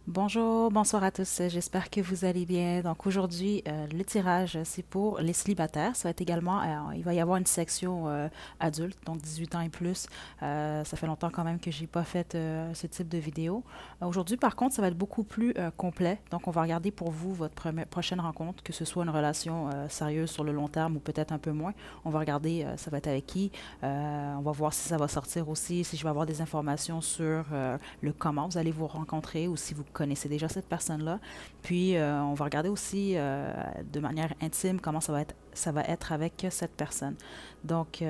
Bonjour, bonsoir à tous. J'espère que vous allez bien. Donc aujourd'hui, le tirage, c'est pour les célibataires. Ça va être également, il va y avoir une section adulte, donc 18 ans et plus. Ça fait longtemps quand même que j'ai pas fait ce type de vidéo. Aujourd'hui, par contre, ça va être beaucoup plus complet. Donc on va regarder pour vous votre prochaine rencontre, que ce soit une relation sérieuse sur le long terme ou peut-être un peu moins. On va regarder, ça va être avec qui. On va voir si ça va sortir aussi, si je vais avoir des informations sur le comment vous allez vous rencontrer ou si vous connaissez déjà cette personne-là. Puis, on va regarder aussi de manière intime comment ça va être avec cette personne. Donc,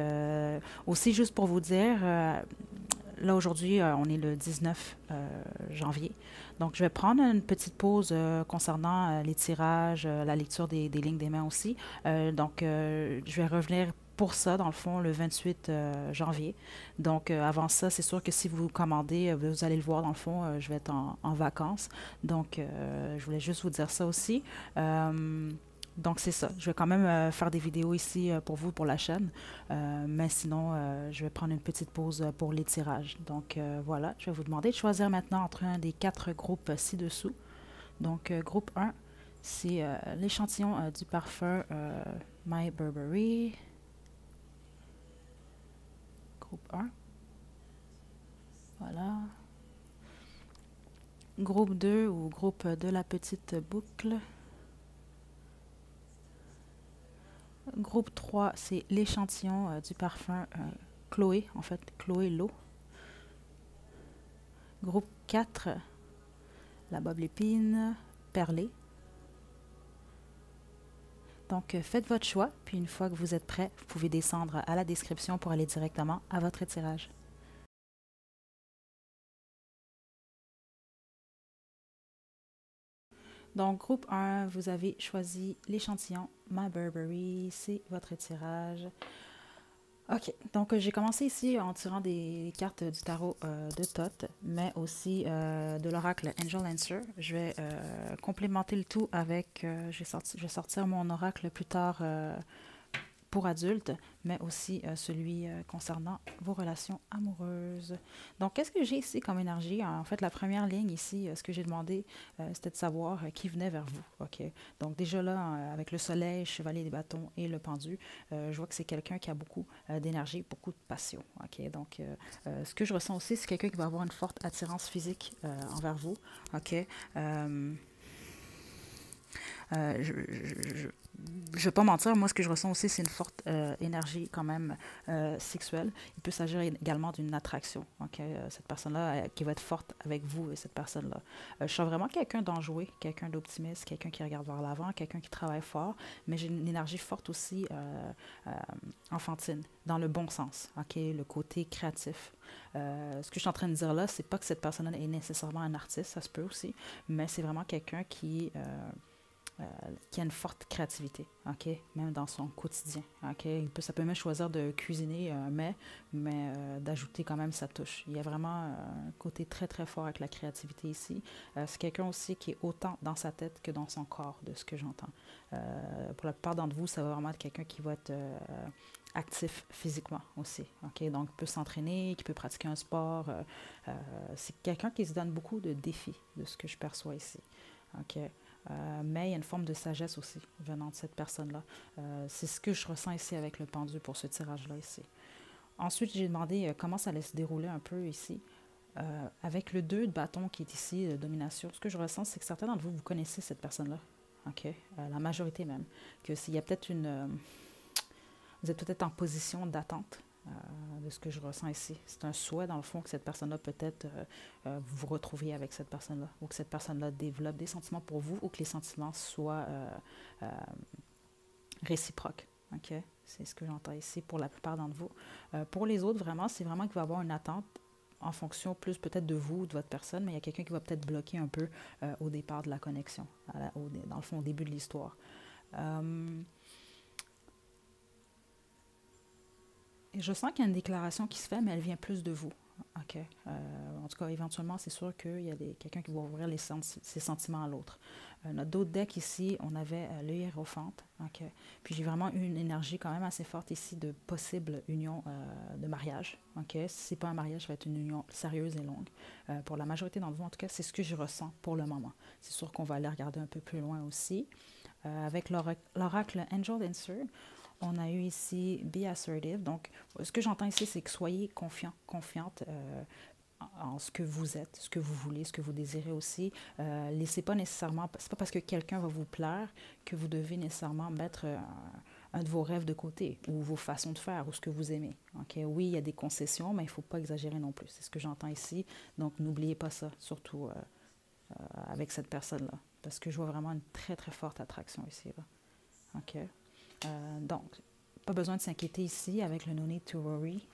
aussi, juste pour vous dire, là aujourd'hui, on est le 19 janvier. Donc, je vais prendre une petite pause concernant les tirages, la lecture des lignes des mains aussi. Je vais revenir pour ça, dans le fond, le 28 janvier. Donc, avant ça, c'est sûr que si vous commandez, vous allez le voir, dans le fond, je vais être en vacances. Donc, je voulais juste vous dire ça aussi. Euh, donc, c'est ça. Je vais quand même faire des vidéos ici pour vous, pour la chaîne. Mais sinon, je vais prendre une petite pause pour les tirages. Donc, voilà. Je vais vous demander de choisir maintenant entre un des quatre groupes ci-dessous. Donc, groupe 1, c'est l'échantillon du parfum My Burberry. Groupe 1. Voilà. Groupe 2 ou groupe de la petite boucle. Groupe 3, c'est l'échantillon du parfum Chloé, en fait, Chloé L'eau. Groupe 4, la Bob l'épine perlée. Donc, faites votre choix, puis une fois que vous êtes prêt, vous pouvez descendre à la description pour aller directement à votre tirage. Donc, groupe 1, vous avez choisi l'échantillon My Burberry, c'est votre tirage. Ok, donc j'ai commencé ici en tirant des cartes du tarot de Thoth, mais aussi de l'oracle Angel Answer. Je vais complémenter le tout avec, je vais sortir mon oracle plus tard pour adultes, mais aussi celui concernant vos relations amoureuses. Donc, qu'est-ce que j'ai ici comme énergie? En fait, la première ligne ici, ce que j'ai demandé, c'était de savoir qui venait vers vous. OK? Donc, déjà là, avec le soleil, chevalier des bâtons et le pendu, je vois que c'est quelqu'un qui a beaucoup d'énergie, beaucoup de passion. OK? Donc, ce que je ressens aussi, c'est quelqu'un qui va avoir une forte attirance physique envers vous. OK? Euh, je ne vais pas mentir, moi, ce que je ressens aussi, c'est une forte énergie quand même sexuelle. Il peut s'agir également d'une attraction. Okay? Cette personne-là qui va être forte avec vous et cette personne-là. Je sens vraiment quelqu'un d'enjoué, quelqu'un d'optimiste, quelqu'un qui regarde vers l'avant, quelqu'un qui travaille fort, mais j'ai une énergie forte aussi euh, enfantine, dans le bon sens. Okay? Le côté créatif. Ce que je suis en train de dire là, c'est pas que cette personne-là est nécessairement un artiste, ça se peut aussi, mais c'est vraiment quelqu'un euh, qui a une forte créativité, ok, même dans son quotidien, ok. Ça peut même choisir de cuisiner un mets, mais d'ajouter quand même sa touche. Il y a vraiment un côté très très fort avec la créativité ici. C'est quelqu'un aussi qui est autant dans sa tête que dans son corps, de ce que j'entends. Pour la plupart d'entre vous, ça va vraiment être quelqu'un qui va être actif physiquement aussi, ok. Donc, peut s'entraîner, qui peut pratiquer un sport. C'est quelqu'un qui se donne beaucoup de défis, de ce que je perçois ici, ok. Mais il y a une forme de sagesse aussi venant de cette personne-là. C'est ce que je ressens ici avec le pendu pour ce tirage-là ici. Ensuite, j'ai demandé comment ça allait se dérouler un peu ici. Avec le 2 de bâton qui est ici, domination, ce que je ressens, c'est que certains d'entre vous, vous connaissez cette personne-là. OK? La majorité même. Que s'il y a peut-être vous êtes peut-être en position d'attente de ce que je ressens ici. C'est un souhait, dans le fond, que cette personne-là, peut-être, vous vous retrouviez avec cette personne-là, ou que cette personne-là développe des sentiments pour vous, ou que les sentiments soient euh, réciproques. OK? C'est ce que j'entends ici pour la plupart d'entre vous. Pour les autres, vraiment, c'est vraiment qu'il va y avoir une attente en fonction plus peut-être de vous, de votre personne, mais il y a quelqu'un qui va peut-être bloquer un peu au départ de la connexion, dans le fond, au début de l'histoire. Et je sens qu'il y a une déclaration qui se fait, mais elle vient plus de vous. OK? En tout cas, éventuellement, c'est sûr qu'il y a quelqu'un qui va ouvrir ses sentiments à l'autre. Notre d'autres deck ici, on avait le hiérophante. OK? Puis j'ai vraiment eu une énergie quand même assez forte ici de possible union de mariage. OK? Si ce n'est pas un mariage, ça va être une union sérieuse et longue. Pour la majorité d'entre vous, en tout cas, c'est ce que je ressens pour le moment. C'est sûr qu'on va aller regarder un peu plus loin aussi. Avec l'oracle Angel Answer, on a eu ici Be Assertive. Donc, ce que j'entends ici, c'est que soyez confiant, confiante en ce que vous êtes, ce que vous voulez, ce que vous désirez aussi. Laissez pas nécessairement, c'est pas parce que quelqu'un va vous plaire que vous devez nécessairement mettre un de vos rêves de côté ou vos façons de faire ou ce que vous aimez. Okay? Oui, il y a des concessions, mais il ne faut pas exagérer non plus. C'est ce que j'entends ici. Donc, n'oubliez pas ça, surtout avec cette personne-là. Parce que je vois vraiment une très, très forte attraction ici. Là. OK? Donc, pas besoin de s'inquiéter ici avec le no need to worry.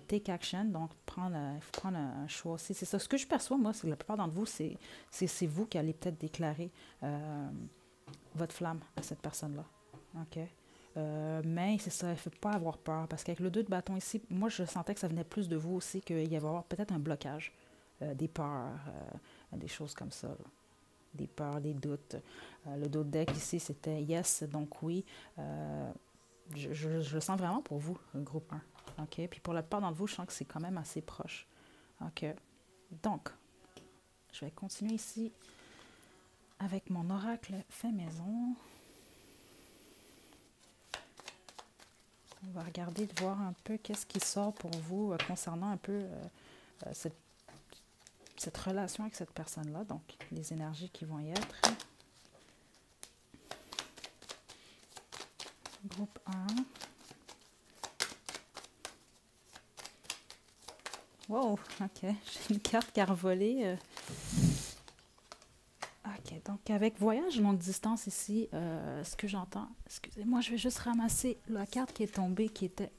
Take action, donc il faut prendre un choix aussi. C'est ça. Ce que je perçois, moi, c'est que la plupart d'entre vous, c'est vous qui allez peut-être déclarer votre flamme à cette personne-là. OK? Mais c'est ça, il ne faut pas avoir peur. Parce qu'avec le 2 de bâton ici, moi, je sentais que ça venait plus de vous aussi, qu'il y avait peut-être un blocage, des peurs, des choses comme ça. Là. Des peurs, des doutes. Le d'autre deck ici, c'était yes, donc oui. Je le sens vraiment pour vous, le groupe 1. OK? Puis pour la plupart d'entre vous, je sens que c'est quand même assez proche. OK? Donc, je vais continuer ici avec mon oracle fait maison. On va regarder, de voir un peu qu'est-ce qui sort pour vous concernant un peu cette relation avec cette personne-là. Donc, les énergies qui vont y être. Groupe 1. Wow, OK. J'ai une carte qui a revolé. OK, donc avec voyage longue distance ici, ce que j'entends... Excusez-moi, je vais juste ramasser la carte qui est tombée, qui était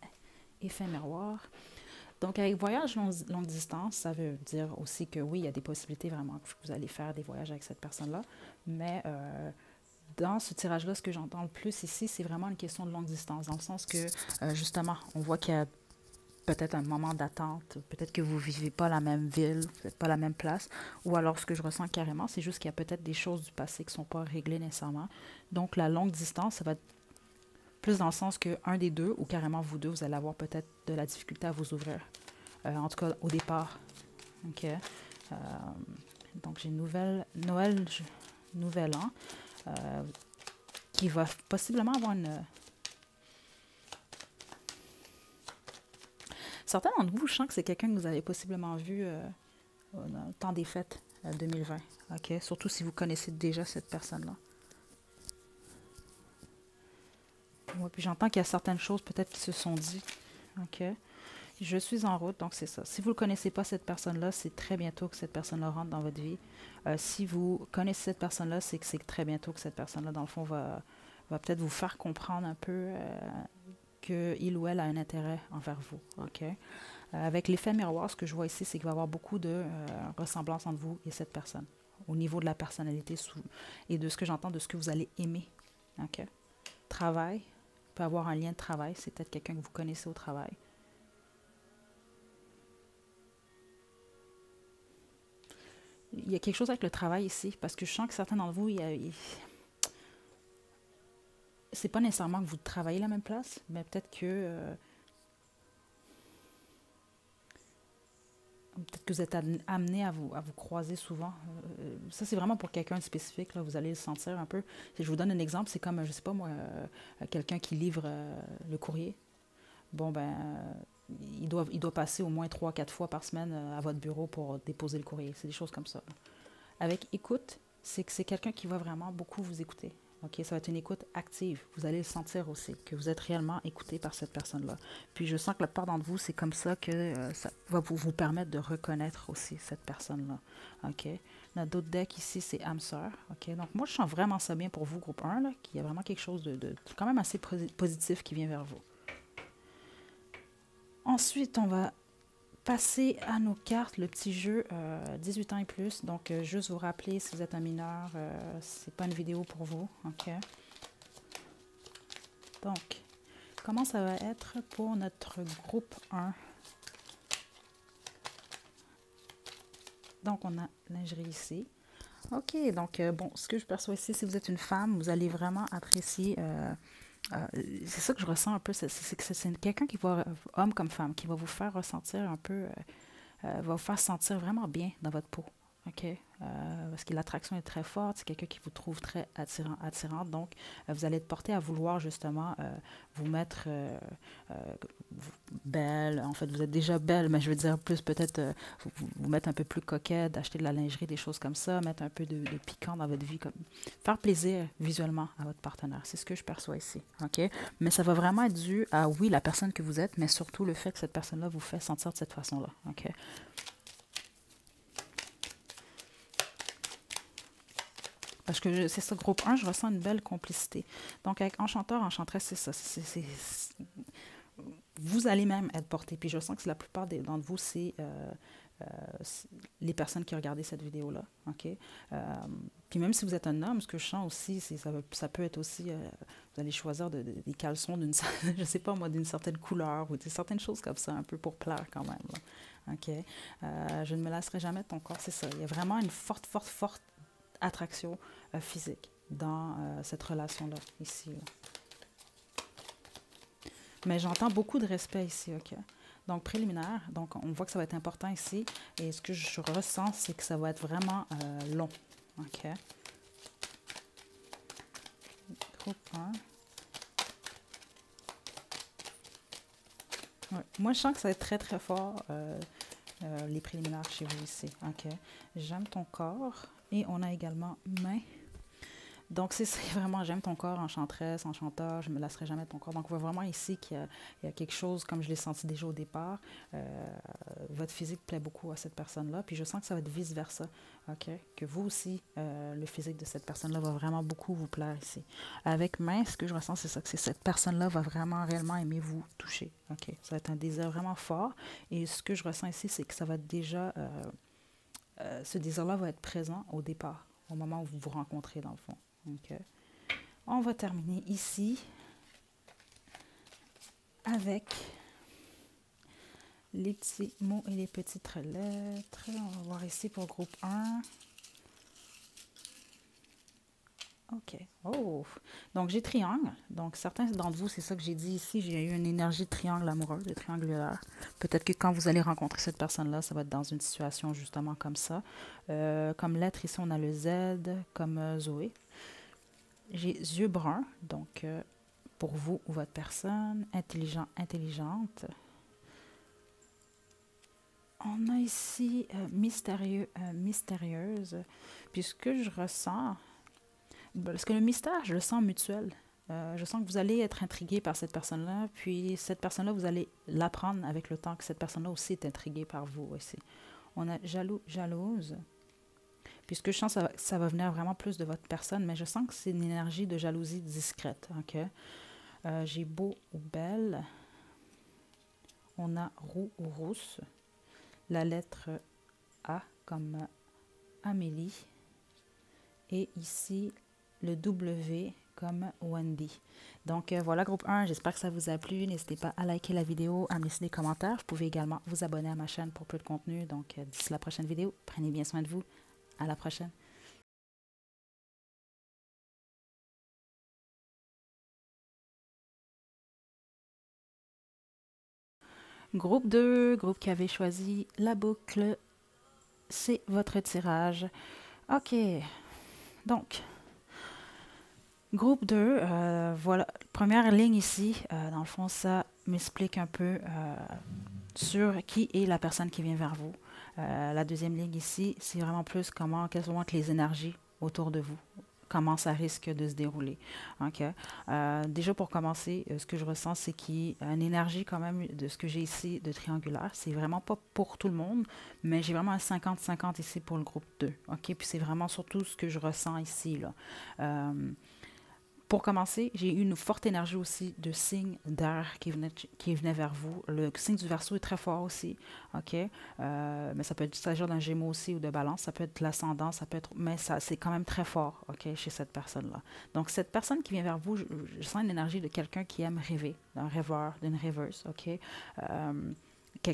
effet miroir. Donc, avec voyage longue distance, ça veut dire aussi que oui, il y a des possibilités vraiment que vous allez faire des voyages avec cette personne-là. Mais dans ce tirage-là, ce que j'entends le plus ici, c'est vraiment une question de longue distance. Dans le sens que, justement, on voit qu'il y a peut-être un moment d'attente, peut-être que vous ne vivez pas la même ville, vous n'êtes pas la même place. Ou alors, ce que je ressens carrément, c'est juste qu'il y a peut-être des choses du passé qui ne sont pas réglées nécessairement. Donc, la longue distance, ça va être plus dans le sens qu'un des deux, ou carrément vous deux, vous allez avoir peut-être de la difficulté à vous ouvrir. En tout cas, au départ. OK. Donc, j'ai Nouvel An, qui va possiblement avoir une... Certains d'entre vous, je sens que c'est quelqu'un que vous avez possiblement vu dans le temps des fêtes 2020. OK. Surtout si vous connaissez déjà cette personne-là. Ouais, puis j'entends qu'il y a certaines choses peut-être qui se sont dites. OK. Je suis en route, donc c'est ça. Si vous ne connaissez pas cette personne-là, c'est très bientôt que cette personne-là rentre dans votre vie. Si vous connaissez cette personne-là, c'est que c'est très bientôt que cette personne-là, dans le fond, va peut-être vous faire comprendre un peu qu'il ou elle a un intérêt envers vous. OK? Avec l'effet miroir, ce que je vois ici, c'est qu'il va y avoir beaucoup de ressemblances entre vous et cette personne, au niveau de la personnalité et de ce que j'entends, de ce que vous allez aimer. OK? Travail, peut avoir un lien de travail, c'est peut-être quelqu'un que vous connaissez au travail. Il y a quelque chose avec le travail ici, parce que je sens que certains d'entre vous, c'est pas nécessairement que vous travaillez à la même place, mais peut-être que vous êtes amené à vous croiser souvent. Ça, c'est vraiment pour quelqu'un de spécifique, là, vous allez le sentir un peu. Si je vous donne un exemple, c'est comme, je sais pas moi, quelqu'un qui livre le courrier. Bon, ben, il doit passer au moins 3-4 fois par semaine à votre bureau pour déposer le courrier. C'est des choses comme ça. Avec écoute, c'est que c'est quelqu'un qui va vraiment beaucoup vous écouter. OK, ça va être une écoute active. Vous allez le sentir aussi, que vous êtes réellement écouté par cette personne-là. Puis je sens que la plupart d'entre vous, c'est comme ça que ça va vous permettre de reconnaître aussi cette personne-là. OK. Notre autre deck ici, c'est âme sœur. OK. Donc moi, je sens vraiment ça bien pour vous, groupe 1, là, qu'il y a vraiment quelque chose de quand même assez positif qui vient vers vous. Ensuite, on va passer à nos cartes, le petit jeu 18 ans et plus. Donc, juste vous rappeler, si vous êtes un mineur, c'est pas une vidéo pour vous. OK? Donc, comment ça va être pour notre groupe 1? Donc, on a lingerie ici. OK, donc, bon, ce que je perçois ici, si vous êtes une femme, vous allez vraiment apprécier... c'est ça que je ressens un peu, c'est que c'est quelqu'un qui va, homme comme femme, qui va vous faire ressentir un peu, va vous faire sentir vraiment bien dans votre peau. OK? Parce que l'attraction est très forte, c'est quelqu'un qui vous trouve très attirant. Donc, vous allez être porté à vouloir justement vous mettre belle. En fait, vous êtes déjà belle, mais je veux dire plus peut-être vous mettre un peu plus coquette, d'acheter de la lingerie, des choses comme ça, mettre un peu de piquant dans votre vie, comme faire plaisir visuellement à votre partenaire. C'est ce que je perçois ici. OK? Mais ça va vraiment être dû à, oui, la personne que vous êtes, mais surtout le fait que cette personne-là vous fait sentir de cette façon-là. OK? Parce que c'est ça, groupe 1, je ressens une belle complicité. Donc, avec enchanteur, enchanteresse, c'est ça. Vous allez même être porté. Puis je sens que la plupart d'entre vous, c'est les personnes qui ont regardé cette vidéo-là. OK? Puis même si vous êtes un homme, ce que je sens aussi, ça peut être aussi, vous allez choisir des caleçons d'une, je sais pas moi, d'une certaine couleur ou certaines choses comme ça, un peu pour plaire quand même. Là. OK? Je ne me lasserai jamais de ton corps, c'est ça. Il y a vraiment une forte attraction physique dans cette relation-là, ici. Là. Mais j'entends beaucoup de respect ici, OK? Donc, préliminaire, donc on voit que ça va être important ici. Et ce que je ressens, c'est que ça va être vraiment long, OK? Groupe 1. Ouais. Moi, je sens que ça va être très fort, les préliminaires chez vous ici, OK? J'aime ton corps. Et on a également main. Donc, c'est vraiment, j'aime ton corps, enchanteresse, enchanteur, je ne me lasserai jamais de ton corps. Donc, on voit vraiment ici qu'il y a quelque chose, comme je l'ai senti déjà au départ, votre physique plaît beaucoup à cette personne-là, puis je sens que ça va être vice-versa, OK? Que vous aussi, le physique de cette personne-là va vraiment beaucoup vous plaire ici. Avec main, ce que je ressens, c'est ça, que cette personne-là va vraiment, réellement aimer vous toucher, OK? Ça va être un désir vraiment fort, et ce que je ressens ici, c'est que ça va être déjà, ce désir-là va être présent au départ, au moment où vous vous rencontrez, dans le fond. Okay. On va terminer ici avec les petits mots et les petites lettres. On va voir ici pour groupe 1. OK. Oh! Donc, j'ai triangle. Donc, certains d'entre vous, c'est ça que j'ai dit ici, j'ai eu une énergie de triangle amoureux, de triangulaire. Peut-être que quand vous allez rencontrer cette personne-là, ça va être dans une situation justement comme ça. Comme lettre, ici, on a le Z, comme Zoé. J'ai yeux bruns, donc pour vous ou votre personne, intelligent, intelligente. On a ici mystérieux, mystérieuse. Puis ce que je ressens, parce que le mystère, je le sens mutuel. Je sens que vous allez être intrigué par cette personne-là, puis cette personne-là, vous allez l'apprendre avec le temps que cette personne-là aussi est intriguée par vous aussi. On a jaloux, jalouse. Puisque je sens que ça va venir vraiment plus de votre personne, mais je sens que c'est une énergie de jalousie discrète. Okay? J'ai beau ou belle. On a roux ou rousse. La lettre A comme Amélie. Et ici, le W comme Wendy. Donc voilà, groupe 1, j'espère que ça vous a plu. N'hésitez pas à liker la vidéo, à me laisser des commentaires. Vous pouvez également vous abonner à ma chaîne pour plus de contenu. Donc d'ici la prochaine vidéo, prenez bien soin de vous. À la prochaine. Groupe 2, groupe qui avait choisi la boucle, c'est votre tirage. OK, donc, groupe 2, voilà, première ligne ici, dans le fond, ça m'explique un peu sur qui est la personne qui vient vers vous. La deuxième ligne ici, c'est vraiment plus quelles vont être les énergies autour de vous. Comment ça risque de se dérouler. Okay. Déjà, pour commencer, ce que je ressens, c'est qu'il y a une énergie quand même de ce que j'ai ici de triangulaire. C'est vraiment pas pour tout le monde, mais j'ai vraiment un 50-50 ici pour le groupe 2. Okay? Puis c'est vraiment surtout ce que je ressens ici. Là. Pour commencer, j'ai eu une forte énergie aussi de signe d'air qui venait vers vous. Le signe du Verseau est très fort aussi, OK? Mais ça peut s'agir d'un Gémeaux aussi ou de Balance. Ça peut être l'ascendant, ça peut être... Mais c'est quand même très fort, OK, chez cette personne-là. Donc, cette personne qui vient vers vous, je sens une énergie de quelqu'un qui aime rêver, d'un rêveur, d'une rêveuse, OK?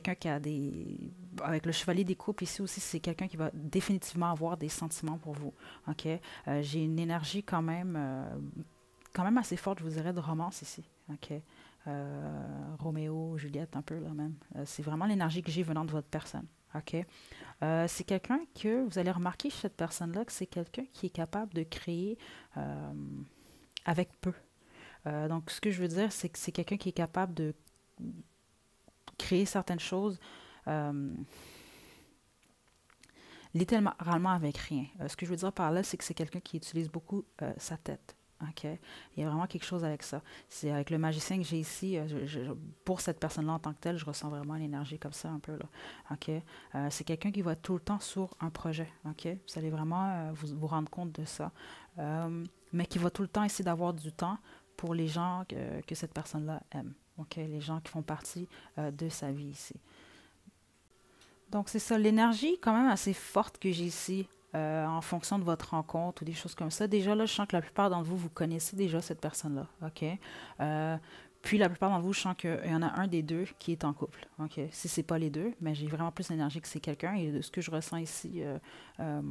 quelqu'un qui a des... Avec le chevalier des couples ici aussi, c'est quelqu'un qui va définitivement avoir des sentiments pour vous. OK? J'ai une énergie quand même assez forte, je vous dirais, de romance ici. OK? Roméo, Juliette, un peu là même. C'est vraiment l'énergie que j'ai venant de votre personne. OK? C'est quelqu'un que vous allez remarquer chez cette personne-là que c'est quelqu'un qui est capable de créer euh, avec peu. Donc, ce que je veux dire, c'est que c'est quelqu'un qui est capable de créer certaines choses euh, littéralement avec rien. Ce que je veux dire par là, c'est que c'est quelqu'un qui utilise beaucoup sa tête. OK? Il y a vraiment quelque chose avec ça. C'est avec le magicien que j'ai ici, pour cette personne-là en tant que telle, je ressens vraiment une énergie comme ça un peu. Là. OK? C'est quelqu'un qui va être tout le temps sur un projet. OK? Vous allez vraiment vous rendre compte de ça. Mais qui va tout le temps essayer d'avoir du temps pour les gens que cette personne-là aime. OK? Les gens qui font partie de sa vie ici. Donc, c'est ça, l'énergie quand même assez forte que j'ai ici en fonction de votre rencontre ou des choses comme ça. Déjà, là, je sens que la plupart d'entre vous, vous connaissez déjà cette personne-là, OK? Euh, Puis, la plupart d'entre vous, je sens qu'il y en a un des deux qui est en couple, OK? Si c'est pas les deux, mais j'ai vraiment plus d'énergie que c'est quelqu'un. Et de ce que je ressens ici, euh,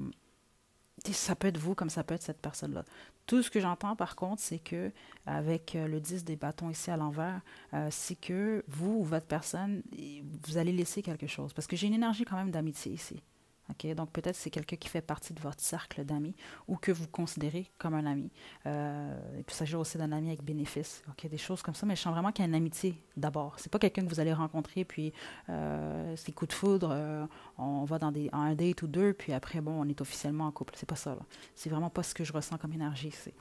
ça peut être vous comme ça peut être cette personne-là. Tout ce que j'entends, par contre, c'est que avec le 10 des bâtons ici à l'envers, c'est que vous ou votre personne, vous allez laisser quelque chose. Parce que j'ai une énergie quand même d'amitié ici. OK? Donc, peut-être c'est quelqu'un qui fait partie de votre cercle d'amis ou que vous considérez comme un ami. Il peut s'agir aussi d'un ami avec bénéfice. OK? Des choses comme ça. Mais je sens vraiment qu'il y a une amitié d'abord. C'est pas quelqu'un que vous allez rencontrer, puis c'est coup de foudre, on va dans un date ou deux, puis après, bon, on est officiellement en couple. C'est pas ça, là. C'est vraiment pas ce que je ressens comme énergie ici.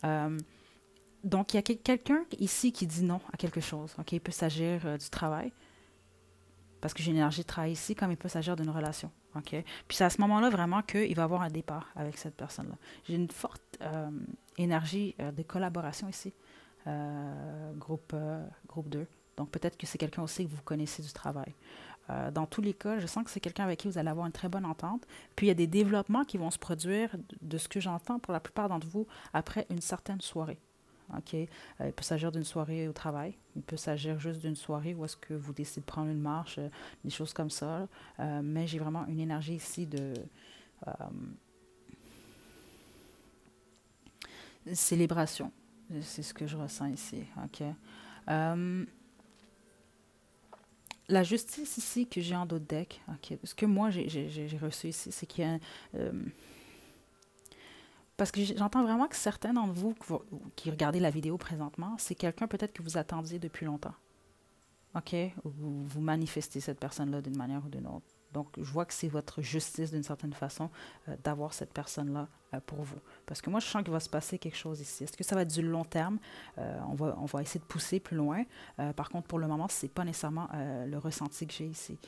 Euh, donc, il y a quelqu'un ici qui dit non à quelque chose. OK? Il peut s'agir du travail parce que j'ai une énergie de travail ici, comme il peut s'agir d'une relation. OK? Puis c'est à ce moment-là vraiment qu'il va y avoir un départ avec cette personne-là. J'ai une forte énergie de collaboration ici, groupe 2. Donc peut-être que c'est quelqu'un aussi que vous connaissez du travail. Dans tous les cas, je sens que c'est quelqu'un avec qui vous allez avoir une très bonne entente. Puis il y a des développements qui vont se produire, de ce que j'entends pour la plupart d'entre vous, après une certaine soirée. OK? Il peut s'agir d'une soirée au travail. Il peut s'agir juste d'une soirée où est-ce que vous décidez de prendre une marche, des choses comme ça. Mais j'ai vraiment une énergie ici de euh, célébration. C'est ce que je ressens ici. OK? Euh, la justice ici que j'ai en d'autres decks, OK? Ce que moi j'ai reçu ici, c'est qu'il y a parce que j'entends vraiment que certains d'entre vous qui regardez la vidéo présentement, c'est quelqu'un peut-être que vous attendiez depuis longtemps. OK? Vous manifestez cette personne-là d'une manière ou d'une autre. Donc, je vois que c'est votre justice d'une certaine façon d'avoir cette personne-là pour vous. Parce que moi, je sens qu'il va se passer quelque chose ici. Est-ce que ça va être du long terme? On va essayer de pousser plus loin. Par contre, pour le moment, ce n'est pas nécessairement le ressenti que j'ai ici.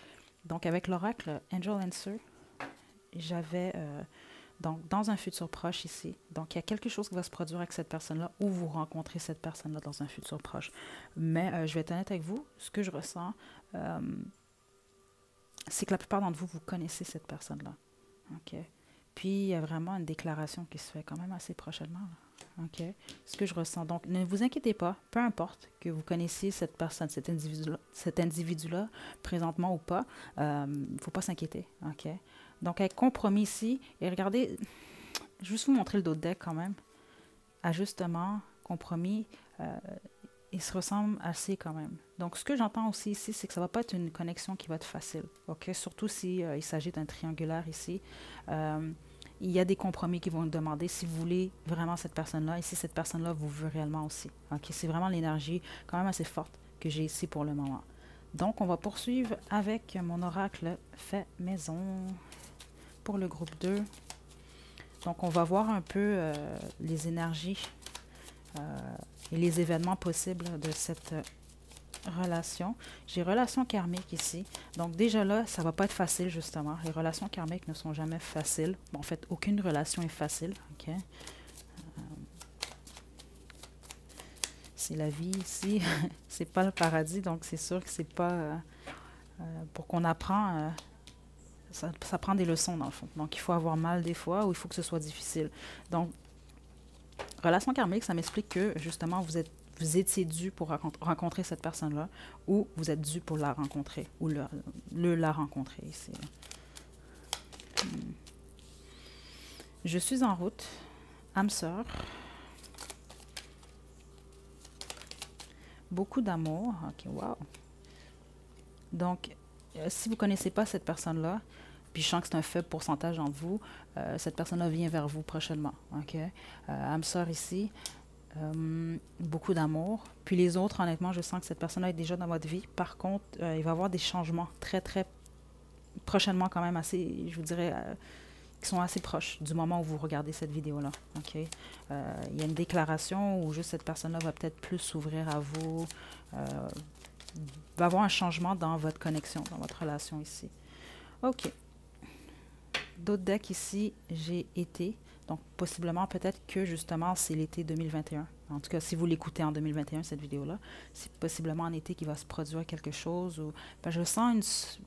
Donc, avec l'oracle Angel Answer, j'avais donc dans un futur proche ici. Donc, il y a quelque chose qui va se produire avec cette personne-là ou vous rencontrez cette personne-là dans un futur proche. Mais je vais être honnête avec vous, ce que je ressens, c'est que la plupart d'entre vous, vous connaissez cette personne-là. OK? Puis, il y a vraiment une déclaration qui se fait quand même assez prochainement. Là. OK? Ce que je ressens. Donc, ne vous inquiétez pas, peu importe que vous connaissiez cette personne, cet individu-là, présentement ou pas, il ne faut pas s'inquiéter. OK? Donc, avec compromis ici, et regardez, je vais juste vous montrer le dos de deck quand même. Ajustement, compromis, ils se ressemblent assez quand même. Donc, ce que j'entends aussi ici, c'est que ça ne va pas être une connexion qui va être facile. OK? Surtout si il s'agit d'un triangulaire ici. Il y a des compromis qui vont nous demander si vous voulez vraiment cette personne-là et si cette personne-là vous veut réellement aussi. OK? C'est vraiment l'énergie quand même assez forte que j'ai ici pour le moment. Donc, on va poursuivre avec mon oracle fait maison pour le groupe 2. Donc, on va voir un peu les énergies et les événements possibles de cette relation. J'ai relation karmique ici. Donc, déjà là, ça va pas être facile, justement. Les relations karmiques ne sont jamais faciles. Bon, en fait, aucune relation est facile. OK? C'est la vie ici. C'est pas le paradis, donc c'est sûr que c'est pas... pour qu'on apprend... ça prend des leçons, dans le fond. Donc, il faut avoir mal des fois ou il faut que ce soit difficile. Donc, relation karmique, ça m'explique que, justement, vous étiez dû pour rencontrer cette personne-là, ou vous êtes dû pour la rencontrer, ou la rencontrer ici. Je suis en route, âme sœur. Beaucoup d'amour. OK, wow. Donc, si vous ne connaissez pas cette personne-là, puis je sens que c'est un faible pourcentage entre vous, cette personne-là vient vers vous prochainement. OK? Âme sœur ici, beaucoup d'amour. Puis les autres, honnêtement, je sens que cette personne-là est déjà dans votre vie. Par contre, il va y avoir des changements très, très prochainement quand même assez, je vous dirais, qui sont assez proches du moment où vous regardez cette vidéo-là. OK? Il y a une déclaration où juste cette personne-là va peut-être plus s'ouvrir à vous, va avoir un changement dans votre connexion, dans votre relation ici. OK. D'autres decks ici, j'ai été. Donc, possiblement, peut-être que, justement, c'est l'été 2021. En tout cas, si vous l'écoutez en 2021, cette vidéo-là, c'est possiblement en été qu'il va se produire quelque chose. Ou, ben, je sens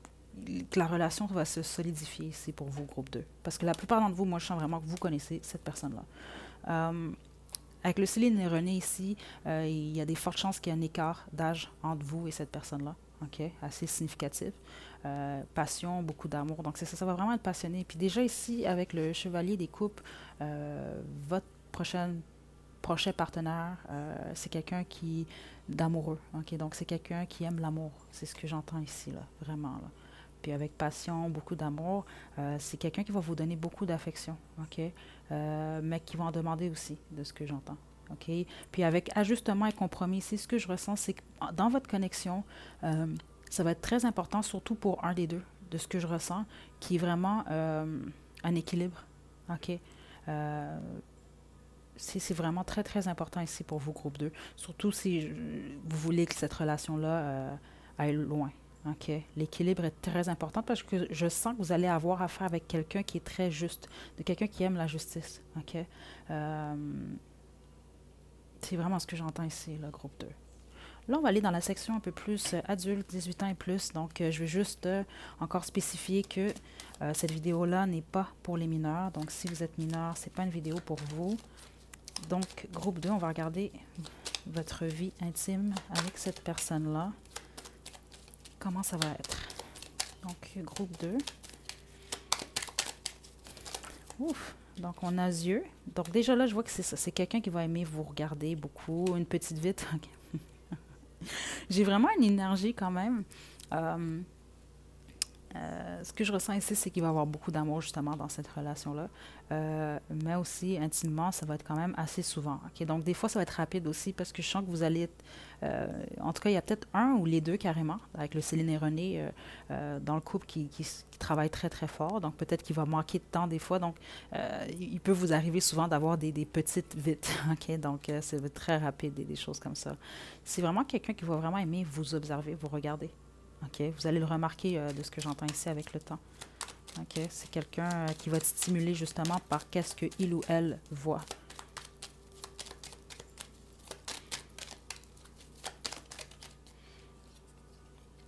que la relation va se solidifier ici pour vous, groupe 2. Parce que la plupart d'entre vous, moi, je sens vraiment que vous connaissez cette personne-là. Avec le Céline et René ici, il y a des fortes chances qu'il y ait un écart d'âge entre vous et cette personne-là. OK? Assez significatif. Passion, beaucoup d'amour. Donc, ça va vraiment être passionné. Puis déjà ici, avec le chevalier des coupes, votre prochain partenaire, c'est quelqu'un qui d'amoureux. OK? Donc, c'est quelqu'un qui aime l'amour. C'est ce que j'entends ici, là, vraiment. Là. Puis avec passion, beaucoup d'amour, c'est quelqu'un qui va vous donner beaucoup d'affection. OK? Mais qui va en demander aussi, de ce que j'entends. OK? Puis avec ajustement et compromis ici, ce que je ressens, c'est que dans votre connexion, ça va être très important, surtout pour un des deux, de ce que je ressens, qui est vraiment un équilibre. OK? C'est vraiment très, très important ici pour vous, groupe 2. Surtout si vous voulez que cette relation-là aille loin. OK? L'équilibre est très important parce que je sens que vous allez avoir affaire avec quelqu'un qui est très juste, de quelqu'un qui aime la justice. OK? C'est vraiment ce que j'entends ici, le groupe 2. Là, on va aller dans la section un peu plus adulte, 18 ans et plus. Donc, je vais juste encore spécifier que cette vidéo-là n'est pas pour les mineurs. Donc, si vous êtes mineur, ce n'est pas une vidéo pour vous. Donc, groupe 2, on va regarder votre vie intime avec cette personne-là. Comment ça va être? Donc, groupe 2. Ouf! Donc, on a yeux. Donc, déjà là, je vois que c'est ça. C'est quelqu'un qui va aimer vous regarder beaucoup. Une petite vitre. J'ai vraiment une énergie quand même. Ce que je ressens ici, c'est qu'il va y avoir beaucoup d'amour justement dans cette relation-là. Mais aussi, intimement, ça va être quand même assez souvent. Okay? Donc, des fois, ça va être rapide aussi parce que je sens que vous allez être... en tout cas, il y a peut-être un ou les deux carrément, avec le Céline et René dans le couple qui travaille très, très fort. Donc, peut-être qu'il va manquer de temps des fois. Donc, il peut vous arriver souvent d'avoir des petites vites. Okay? Donc, c'est très rapide, des choses comme ça. C'est vraiment quelqu'un qui va vraiment aimer vous observer, vous regarder. Okay? Vous allez le remarquer de ce que j'entends ici avec le temps. Okay? C'est quelqu'un qui va être stimulé justement par qu'est-ce qu'il ou elle voit.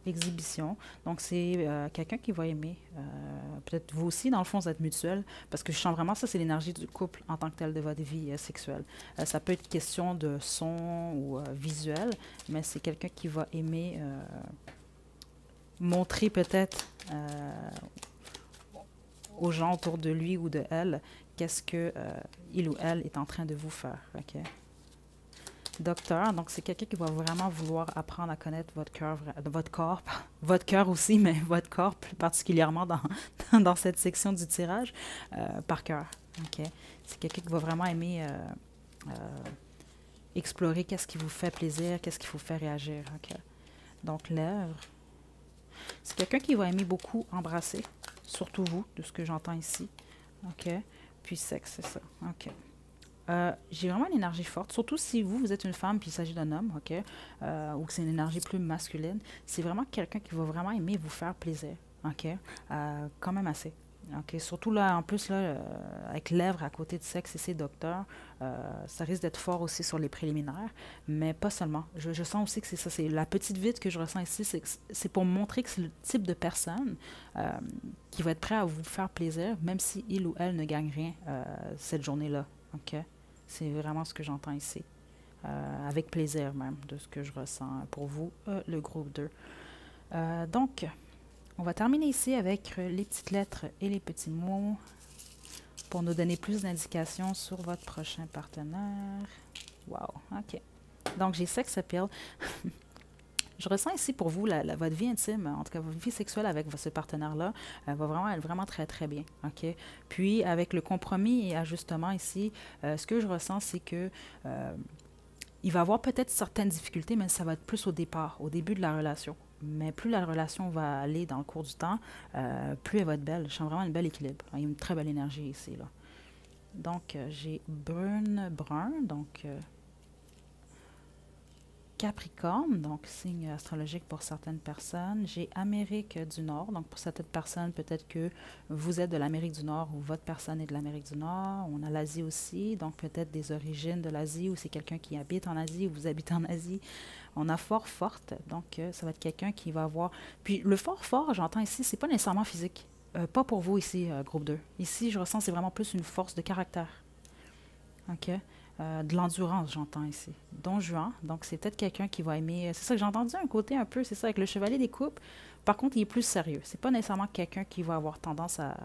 Exhibition. Donc, c'est quelqu'un qui va aimer. Peut-être vous aussi, dans le fond, vous êtes mutuel. Parce que je sens vraiment ça, c'est l'énergie du couple en tant que tel de votre vie sexuelle. Ça peut être question de son ou visuel, mais c'est quelqu'un qui va aimer... montrer peut-être aux gens autour de lui ou de elle qu'est-ce que il ou elle est en train de vous faire. Okay? Docteur, donc c'est quelqu'un qui va vraiment vouloir apprendre à connaître votre cœur, votre cœur aussi, mais votre corps plus particulièrement dans cette section du tirage, par cœur. Okay? C'est quelqu'un qui va vraiment aimer explorer qu'est-ce qui vous fait plaisir, qu'est-ce qui vous fait réagir. Okay? Donc lèvres. C'est quelqu'un qui va aimer beaucoup embrasser, surtout vous, de ce que j'entends ici. OK? Puis sexe, c'est ça. OK. J'ai vraiment une énergie forte, surtout si vous êtes une femme puis il s'agit d'un homme, OK? Ou que c'est une énergie plus masculine. C'est vraiment quelqu'un qui va vraiment aimer vous faire plaisir. OK? Quand même assez. OK? Surtout là, en plus, là, avec lèvres à côté de sexe et c'est docteur, ça risque d'être fort aussi sur les préliminaires, mais pas seulement. Je sens aussi que c'est ça. C'est la petite vide que je ressens ici, c'est pour montrer que c'est le type de personne qui va être prêt à vous faire plaisir, même si il ou elle ne gagne rien cette journée-là. OK? C'est vraiment ce que j'entends ici. avec plaisir même, de ce que je ressens pour vous, le groupe 2. Donc, on va terminer ici avec les petites lettres et les petits mots pour nous donner plus d'indications sur votre prochain partenaire. Wow, OK. Donc, j'ai sex appeal. Je ressens ici pour vous, votre vie intime, en tout cas votre vie sexuelle avec ce partenaire-là, va vraiment être vraiment très, très bien. OK? Puis, avec le compromis et ajustement ici, ce que je ressens, c'est que il va avoir peut-être certaines difficultés, mais ça va être plus au départ, au début de la relation. Mais plus la relation va aller dans le cours du temps, plus elle va être belle. Je sens vraiment un bel équilibre. Il y a une très belle énergie ici, là. Donc, j'ai brun, donc Capricorne, donc signe astrologique pour certaines personnes. J'ai Amérique du Nord, donc pour certaines personnes, peut-être que vous êtes de l'Amérique du Nord ou votre personne est de l'Amérique du Nord. On a l'Asie aussi, donc peut-être des origines de l'Asie ou c'est quelqu'un qui habite en Asie ou vous habitez en Asie. On a forte, donc ça va être quelqu'un qui va avoir... Puis le fort, j'entends ici, c'est pas nécessairement physique. Pas pour vous ici, groupe 2. Ici, je ressens c'est vraiment plus une force de caractère. OK? De l'endurance, j'entends ici. Don Juan, donc c'est peut-être quelqu'un qui va aimer... C'est ça que j'ai entendu un côté un peu, c'est ça, avec le chevalier des coupes. Par contre, il est plus sérieux. C'est pas nécessairement quelqu'un qui va avoir tendance à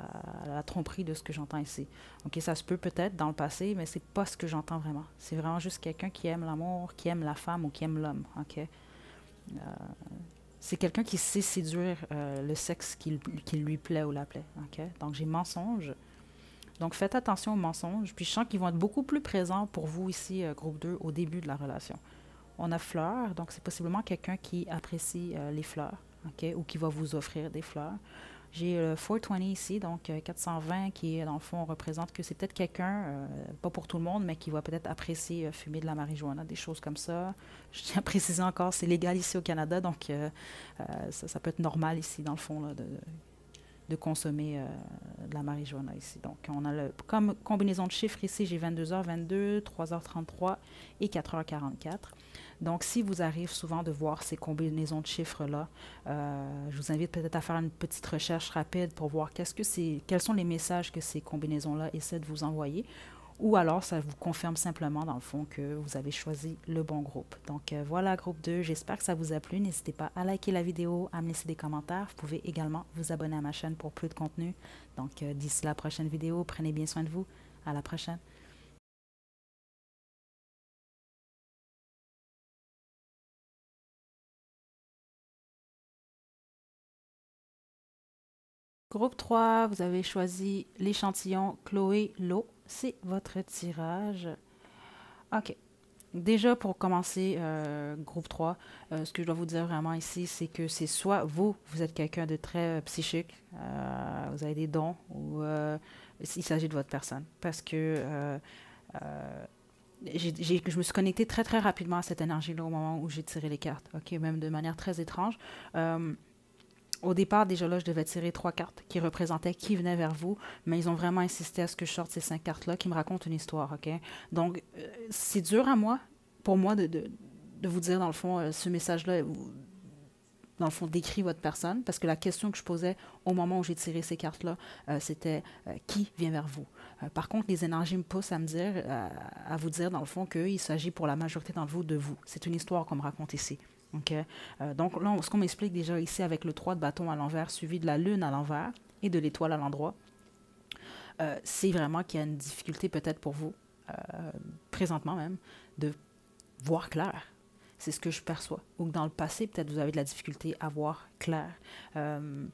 la tromperie de ce que j'entends ici. OK, ça se peut peut-être dans le passé, mais c'est pas ce que j'entends vraiment. C'est vraiment juste quelqu'un qui aime l'amour, qui aime la femme ou qui aime l'homme. OK? C'est quelqu'un qui sait séduire le sexe qui lui plaît ou la plaît. OK? Donc, j'ai mensonge. Donc, faites attention aux mensonges. Puis, je sens qu'ils vont être beaucoup plus présents pour vous ici, groupe 2, au début de la relation. On a fleurs, donc c'est possiblement quelqu'un qui apprécie les fleurs, OK, ou qui va vous offrir des fleurs. J'ai le 420 ici, donc 420, qui, dans le fond, représente que c'est peut-être quelqu'un, pas pour tout le monde, mais qui va peut-être apprécier fumer de la marijuana, des choses comme ça. Je tiens à préciser encore, c'est légal ici au Canada, donc ça peut être normal ici, dans le fond, là, de consommer de la marijuana ici. Donc, on a comme combinaison de chiffres ici, j'ai 22h22, 3h33 et 4h44. Donc, si vous arrive souvent de voir ces combinaisons de chiffres-là, je vous invite peut-être à faire une petite recherche rapide pour voir quels sont les messages que ces combinaisons-là essaient de vous envoyer. Ou alors, ça vous confirme simplement, dans le fond, que vous avez choisi le bon groupe. Donc, voilà, groupe 2. J'espère que ça vous a plu. N'hésitez pas à liker la vidéo, à me laisser des commentaires. Vous pouvez également vous abonner à ma chaîne pour plus de contenu. Donc, d'ici la prochaine vidéo, prenez bien soin de vous. À la prochaine. Groupe 3, vous avez choisi l'échantillon Chloé Lo. C'est votre tirage. OK. Déjà, pour commencer, groupe 3, ce que je dois vous dire vraiment ici, c'est que c'est soit vous êtes quelqu'un de très psychique, vous avez des dons, ou il s'agit de votre personne. Parce que je me suis connectée très, très rapidement à cette énergie-là au moment où j'ai tiré les cartes, OK, même de manière très étrange. Au départ, déjà là, je devais tirer 3 cartes qui représentaient qui venait vers vous, mais ils ont vraiment insisté à ce que je sorte ces 5 cartes-là qui me racontent une histoire, OK? Donc, c'est dur pour moi, de vous dire, dans le fond, ce message-là, dans le fond, décrit votre personne, parce que la question que je posais au moment où j'ai tiré ces cartes-là, c'était qui vient vers vous? Par contre, les énergies me poussent à me dire, à vous dire, dans le fond, qu'il s'agit pour la majorité d'entre vous de vous. C'est une histoire qu'on me raconte ici. Okay. Donc là, ce qu'on m'explique déjà ici avec le 3 de bâton à l'envers, suivi de la lune à l'envers et de l'étoile à l'endroit, c'est vraiment qu'il y a une difficulté peut-être pour vous, présentement même, de voir clair. C'est ce que je perçois. Ou que dans le passé, peut-être vous avez de la difficulté à voir clair. Il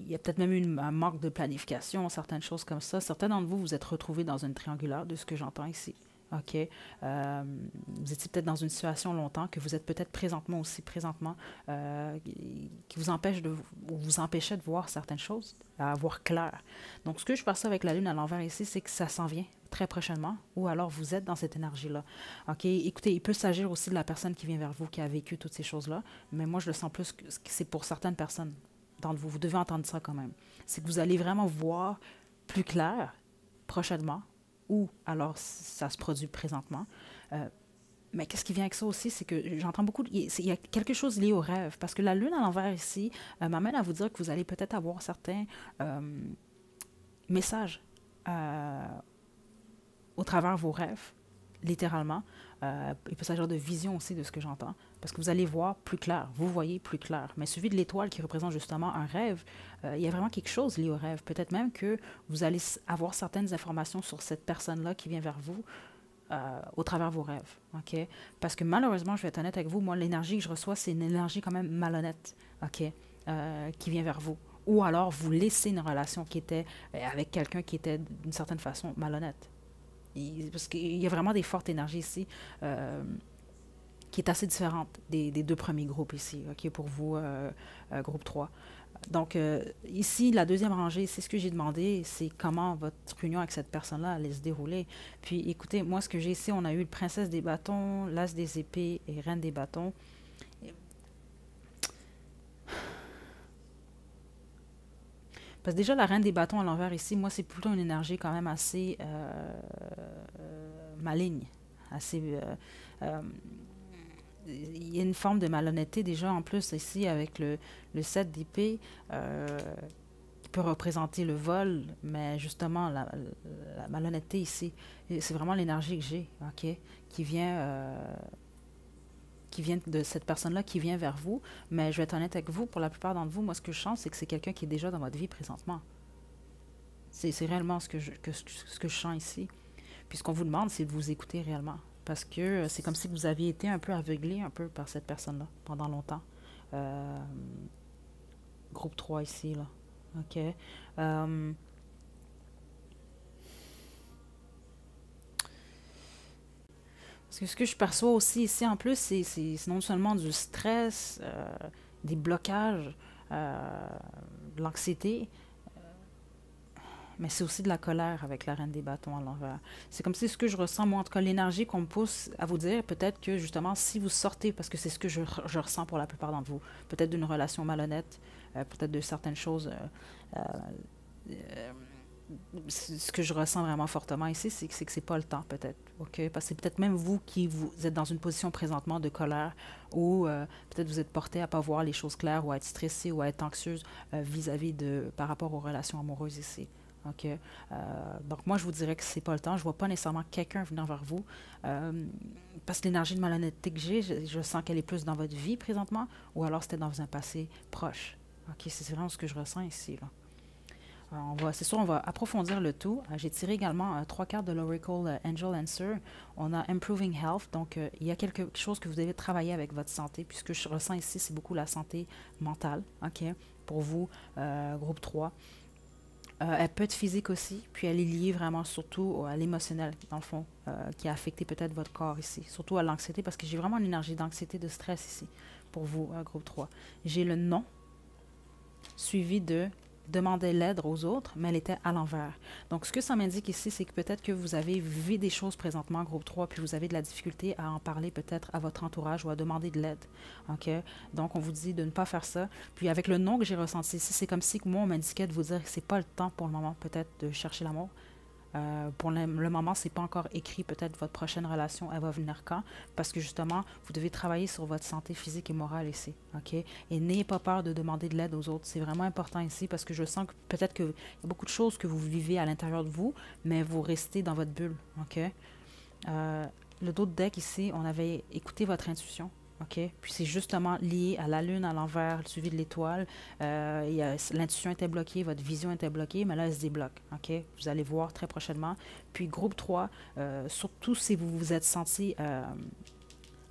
y a peut-être même eu un manque de planification, certaines choses comme ça. Certains d'entre vous, vous êtes retrouvés dans une triangulaire, de ce que j'entends ici. OK. Vous étiez peut-être dans une situation longtemps, que vous êtes peut-être présentement, qui vous empêchait de voir certaines choses, à voir clair. Donc, ce que je perçois avec la lune à l'envers ici, c'est que ça s'en vient très prochainement, ou alors vous êtes dans cette énergie-là. OK. Écoutez, il peut s'agir aussi de la personne qui vient vers vous, qui a vécu toutes ces choses-là, mais moi, je le sens plus que c'est pour certaines personnes d'entre vous. Vous devez entendre ça quand même. C'est que vous allez vraiment voir plus clair prochainement, ou alors ça se produit présentement. Mais qu'est-ce qui vient avec ça aussi, c'est que j'entends beaucoup, il y a quelque chose lié au rêve, parce que la lune à l'envers ici m'amène à vous dire que vous allez peut-être avoir certains messages au travers vos rêves, littéralement. Il peut s'agir de vision aussi, de ce que j'entends, parce que vous allez voir plus clair, vous voyez plus clair. Mais suivi de l'étoile qui représente justement un rêve, il y a vraiment quelque chose lié au rêve. Peut-être même que vous allez avoir certaines informations sur cette personne-là qui vient vers vous au travers vos rêves. OK? Parce que malheureusement, je vais être honnête avec vous, moi, l'énergie que je reçois, c'est une énergie quand même malhonnête, OK? Qui vient vers vous. Ou alors, vous laissez une relation qui était avec quelqu'un qui était d'une certaine façon malhonnête. Parce qu'il y a vraiment des fortes énergies ici qui est assez différente des deux premiers groupes ici, OK, pour vous, groupe 3. Donc, ici, la deuxième rangée, c'est ce que j'ai demandé, c'est comment votre réunion avec cette personne-là allait se dérouler. Puis, écoutez, moi, ce que j'ai ici, on a eu le princesse des bâtons, l'as des épées et reine des bâtons. Parce que déjà, la reine des bâtons à l'envers ici, moi, c'est plutôt une énergie quand même assez maligne, assez... il y a une forme de malhonnêteté déjà en plus ici avec le 7 d'épée qui peut représenter le vol, mais justement la malhonnêteté ici, c'est vraiment l'énergie que j'ai, OK, qui vient de cette personne-là, qui vient vers vous. Mais je vais être honnête avec vous, pour la plupart d'entre vous, moi ce que je sens, c'est que c'est quelqu'un qui est déjà dans votre vie présentement. C'est réellement ce que je sens ici. Puis ce qu'on vous demande, c'est de vous écouter réellement. Parce que c'est comme si vous aviez été un peu aveuglé un peu par cette personne-là pendant longtemps. Groupe 3 ici, là. OK. Parce que ce que je perçois aussi ici, en plus, c'est non seulement du stress, des blocages, de l'anxiété, mais c'est aussi de la colère avec la reine des bâtons à l'envers. C'est comme si ce que je ressens, moi, en tout cas, l'énergie qu'on me pousse à vous dire, peut-être que justement, si vous sortez, parce que c'est ce que je ressens pour la plupart d'entre vous, peut-être d'une relation malhonnête, peut-être de certaines choses, ce que je ressens vraiment fortement ici, c'est que c'est pas le temps, peut-être. OK? Parce que c'est peut-être même vous qui vous êtes dans une position présentement de colère ou peut-être vous êtes porté à pas voir les choses claires ou à être stressé ou à être anxieuse vis-à-vis de, par rapport aux relations amoureuses ici. OK? Donc, moi, je vous dirais que c'est pas le temps. Je vois pas nécessairement quelqu'un venir vers vous. Parce que l'énergie de malhonnêteté que j'ai, je sens qu'elle est plus dans votre vie présentement ou alors c'était dans un passé proche. OK? C'est vraiment ce que je ressens ici, là. C'est sûr, on va approfondir le tout. J'ai tiré également 3 cartes de l'Oracle Angel Answer. On a Improving Health. Donc, il y a quelque chose que vous devez travailler avec votre santé. Puis ce que je ressens ici, c'est beaucoup la santé mentale. OK? Pour vous, groupe 3. Elle peut être physique aussi, puis elle est liée vraiment surtout à l'émotionnel, dans le fond, qui a affecté peut-être votre corps ici, surtout à l'anxiété, parce que j'ai vraiment une énergie d'anxiété, de stress ici, pour vous, groupe 3. J'ai le non, suivi de demander l'aide aux autres, mais elle était à l'envers. Donc, ce que ça m'indique ici, c'est que peut-être que vous avez vu des choses présentement, groupe 3, puis vous avez de la difficulté à en parler peut-être à votre entourage ou à demander de l'aide. OK? Donc, on vous dit de ne pas faire ça. Puis, avec le non que j'ai ressenti ici, c'est comme si moi, on m'indiquait de vous dire que c'est pas le temps pour le moment, peut-être, de chercher l'amour. Pour le moment, c'est pas encore écrit. Peut-être votre prochaine relation, elle va venir quand? Parce que justement, vous devez travailler sur votre santé physique et morale ici. OK? Et n'ayez pas peur de demander de l'aide aux autres. C'est vraiment important ici parce que je sens que peut-être qu'il y a beaucoup de choses que vous vivez à l'intérieur de vous, mais vous restez dans votre bulle. OK? Le dos de deck ici, on avait écouté votre intuition. OK? Puis c'est justement lié à la lune à l'envers, le suivi de l'étoile. L'intuition était bloquée, votre vision était bloquée, mais là, elle se débloque. OK? Vous allez voir très prochainement. Puis groupe 3, surtout si vous vous êtes senti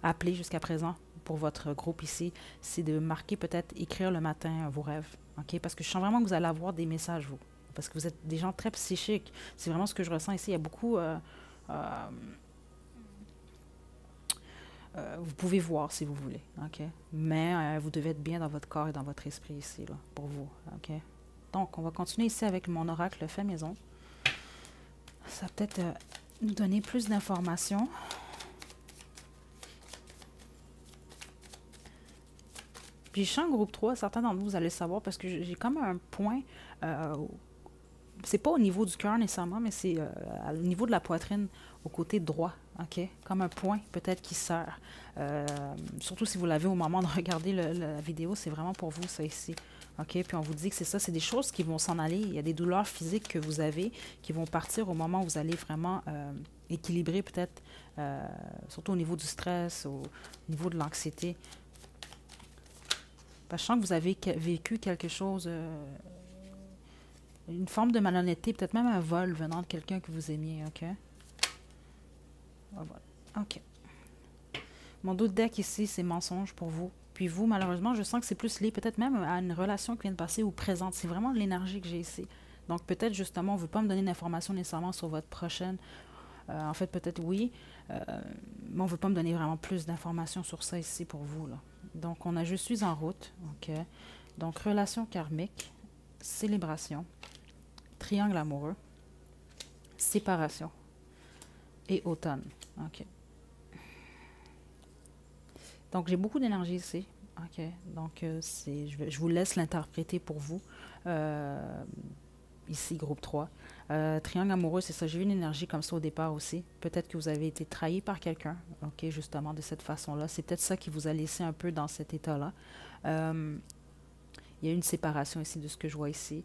appelé jusqu'à présent pour votre groupe ici, c'est de marquer peut-être, écrire le matin vos rêves. OK? Parce que je sens vraiment que vous allez avoir des messages, vous. Parce que vous êtes des gens très psychiques. C'est vraiment ce que je ressens ici. Il y a beaucoup... vous pouvez voir si vous voulez, OK? Mais vous devez être bien dans votre corps et dans votre esprit ici, là, pour vous, OK? Donc, on va continuer ici avec mon oracle fait maison. Ça va peut-être nous donner plus d'informations. Puis, je sens groupe 3, certains d'entre vous, vous allez le savoir, parce que j'ai comme un point... c'est pas au niveau du cœur nécessairement, mais c'est au niveau de la poitrine, au côté droit, OK? Comme un point peut-être qui sert. Surtout si vous l'avez au moment de regarder la vidéo, c'est vraiment pour vous, ça ici. OK? Puis on vous dit que c'est ça, c'est des choses qui vont s'en aller. Il y a des douleurs physiques que vous avez qui vont partir au moment où vous allez vraiment équilibrer peut-être, surtout au niveau du stress, au niveau de l'anxiété. Parce que je sens que vous avez vécu quelque chose, une forme de malhonnêteté, peut-être même un vol venant de quelqu'un que vous aimiez, OK? Voilà. OK. Mon dos de deck ici, c'est mensonge pour vous. Puis vous, malheureusement, je sens que c'est plus lié peut-être même à une relation qui vient de passer ou présente. C'est vraiment l'énergie que j'ai ici. Donc peut-être justement, on ne veut pas me donner d'informations nécessairement sur votre prochaine. En fait, peut-être oui, mais on ne veut pas me donner vraiment plus d'informations sur ça ici pour vous, là. Donc on a je suis en route, OK. Donc relation karmique, célébration, triangle amoureux, séparation et automne, OK. Donc, j'ai beaucoup d'énergie ici. OK. Donc, je vous laisse l'interpréter pour vous. Ici, groupe 3. Triangle amoureux, c'est ça. J'ai eu une énergie comme ça au départ aussi. Peut-être que vous avez été trahi par quelqu'un. OK, justement, de cette façon-là. C'est peut-être ça qui vous a laissé un peu dans cet état-là. Il y a une séparation ici de ce que je vois ici.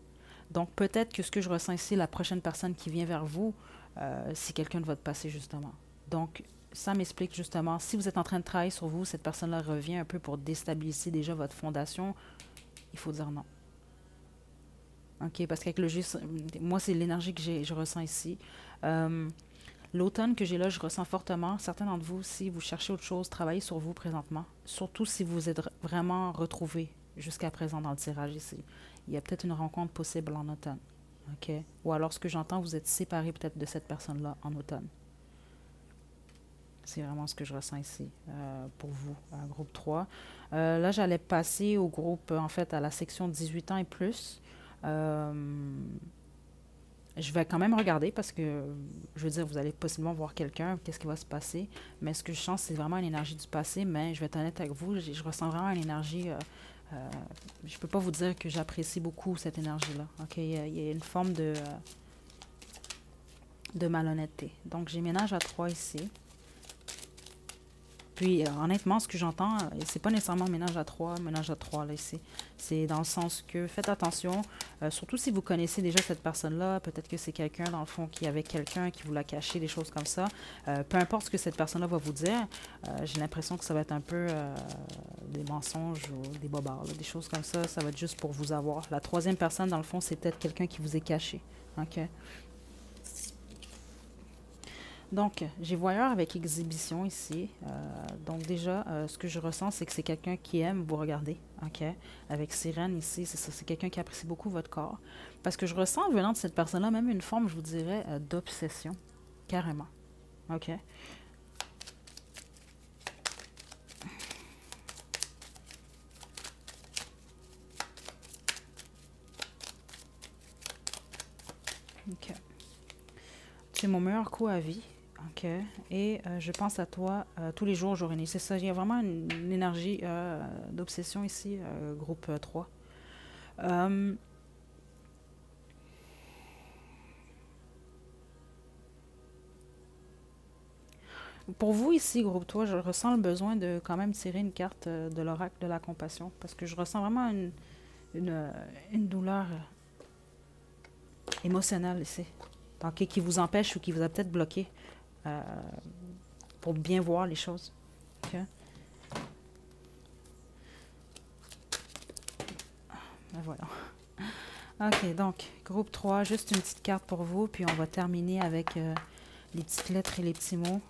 Donc, peut-être que ce que je ressens ici, la prochaine personne qui vient vers vous, c'est quelqu'un de votre passé, justement. Donc, ça m'explique justement, si vous êtes en train de travailler sur vous, cette personne-là revient un peu pour déstabiliser déjà votre fondation, il faut dire non. OK, parce qu'avec le jeu, moi, c'est l'énergie que je ressens ici. L'automne que j'ai là, je ressens fortement. Certains d'entre vous, si vous cherchez autre chose, travaillez sur vous présentement. Surtout si vous êtes vraiment retrouvés jusqu'à présent dans le tirage ici. Il y a peut-être une rencontre possible en automne. OK? Ou alors, ce que j'entends, vous êtes séparés peut-être de cette personne-là en automne. C'est vraiment ce que je ressens ici pour vous, groupe 3. Là, j'allais passer au groupe, en fait, à la section 18 ans et plus. Je vais quand même regarder parce que, je veux dire, vous allez possiblement voir quelqu'un, qu'est-ce qui va se passer. Mais ce que je sens, c'est vraiment une énergie du passé. Mais je vais être honnête avec vous, je ressens vraiment une énergie... je ne peux pas vous dire que j'apprécie beaucoup cette énergie-là. OK? Il y a une forme de malhonnêteté. Donc, j'ai ménage à 3 ici. Puis, honnêtement, ce que j'entends, c'est pas nécessairement ménage à 3 là, ici. C'est dans le sens que faites attention, surtout si vous connaissez déjà cette personne-là, peut-être que c'est quelqu'un, dans le fond, qui avait quelqu'un qui vous l'a caché, des choses comme ça. Peu importe ce que cette personne-là va vous dire, j'ai l'impression que ça va être un peu des mensonges ou des bobards, là, des choses comme ça. Ça va être juste pour vous avoir. La troisième personne, dans le fond, c'est peut-être quelqu'un qui vous est caché. OK? Donc, j'ai voyeur avec exhibition ici. Donc déjà, ce que je ressens, c'est que c'est quelqu'un qui aime vous regarder. OK? Avec sirène ici, c'est ça. C'est quelqu'un qui apprécie beaucoup votre corps. Parce que je ressens, venant de cette personne-là, même une forme, je vous dirais, d'obsession. Carrément. OK? OK. C'est mon meilleur coup à vie. OK. Et je pense à toi tous les jours, Jorénie. C'est ça. Il y a vraiment une énergie d'obsession ici, groupe 3. Pour vous ici, groupe 3, je ressens le besoin de quand même tirer une carte de l'oracle de la compassion. Parce que je ressens vraiment une douleur émotionnelle ici. Donc, qui vous empêche ou qui vous a peut-être bloqué. Pour bien voir les choses. Okay. Ben voilà. OK, donc, groupe 3, juste une petite carte pour vous, puis on va terminer avec les petites lettres et les petits mots.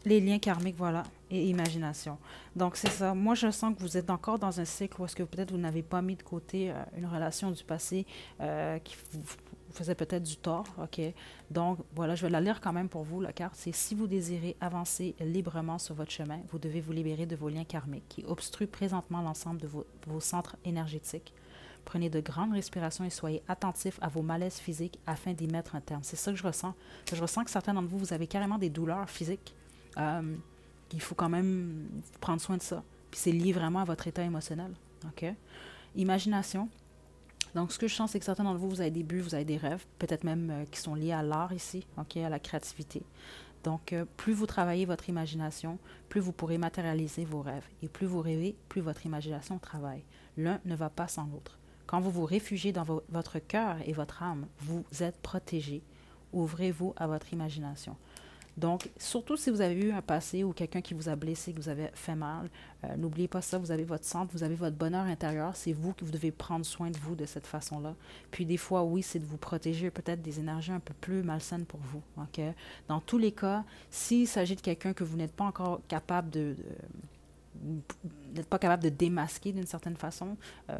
Les liens karmiques, voilà, et imagination. Donc, c'est ça. Moi, je sens que vous êtes encore dans un cycle où est-ce que peut-être vous n'avez pas mis de côté une relation du passé qui vous faisait peut-être du tort, OK? Donc, voilà, je vais la lire quand même pour vous, la carte. C'est « Si vous désirez avancer librement sur votre chemin, vous devez vous libérer de vos liens karmiques qui obstruent présentement l'ensemble de vos centres énergétiques. Prenez de grandes respirations et soyez attentifs à vos malaises physiques afin d'y mettre un terme. » C'est ça que je ressens. Je ressens que certains d'entre vous, vous avez carrément des douleurs physiques. Il faut quand même prendre soin de ça. Puis c'est lié vraiment à votre état émotionnel. OK? Imagination. Donc, ce que je sens, c'est que certains d'entre vous, vous avez des buts, vous avez des rêves, peut-être même qui sont liés à l'art ici, OK, à la créativité. Donc, plus vous travaillez votre imagination, plus vous pourrez matérialiser vos rêves. Et plus vous rêvez, plus votre imagination travaille. L'un ne va pas sans l'autre. Quand vous vous réfugiez dans votre cœur et votre âme, vous êtes protégé. Ouvrez-vous à votre imagination. Donc, surtout si vous avez eu un passé ou quelqu'un qui vous a blessé, que vous avez fait mal, n'oubliez pas ça, vous avez votre centre, vous avez votre bonheur intérieur, c'est vous qui vous devez prendre soin de vous de cette façon-là. Puis des fois, oui, c'est de vous protéger peut-être des énergies un peu plus malsaines pour vous. Okay? Dans tous les cas, s'il s'agit de quelqu'un que vous n'êtes pas encore capable n'êtes pas capable de démasquer d'une certaine façon,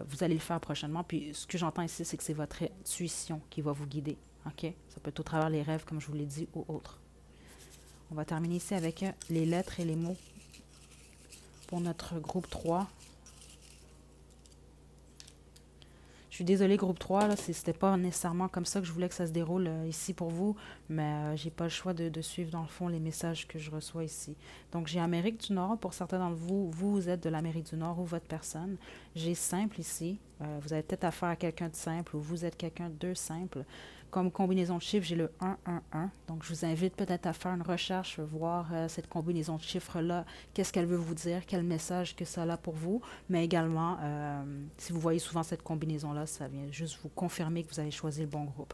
vous allez le faire prochainement. Puis ce que j'entends ici, c'est que c'est votre intuition qui va vous guider. Okay? Ça peut être au travers les rêves, comme je vous l'ai dit, ou autres. On va terminer ici avec les lettres et les mots pour notre groupe 3. Je suis désolée, groupe 3, c'était pas nécessairement comme ça que je voulais que ça se déroule ici pour vous, mais j'ai pas le choix de suivre dans le fond les messages que je reçois ici. Donc, j'ai Amérique du Nord. Pour certains d'entre vous, vous êtes de l'Amérique du Nord ou votre personne. J'ai simple ici. Vous avez peut-être affaire à quelqu'un de simple ou vous êtes quelqu'un de simple. Comme combinaison de chiffres, j'ai le 111. Donc, je vous invite peut-être à faire une recherche, voir cette combinaison de chiffres-là, qu'est-ce qu'elle veut vous dire, quel message que ça a pour vous. Mais également, si vous voyez souvent cette combinaison-là, ça vient juste vous confirmer que vous avez choisi le bon groupe.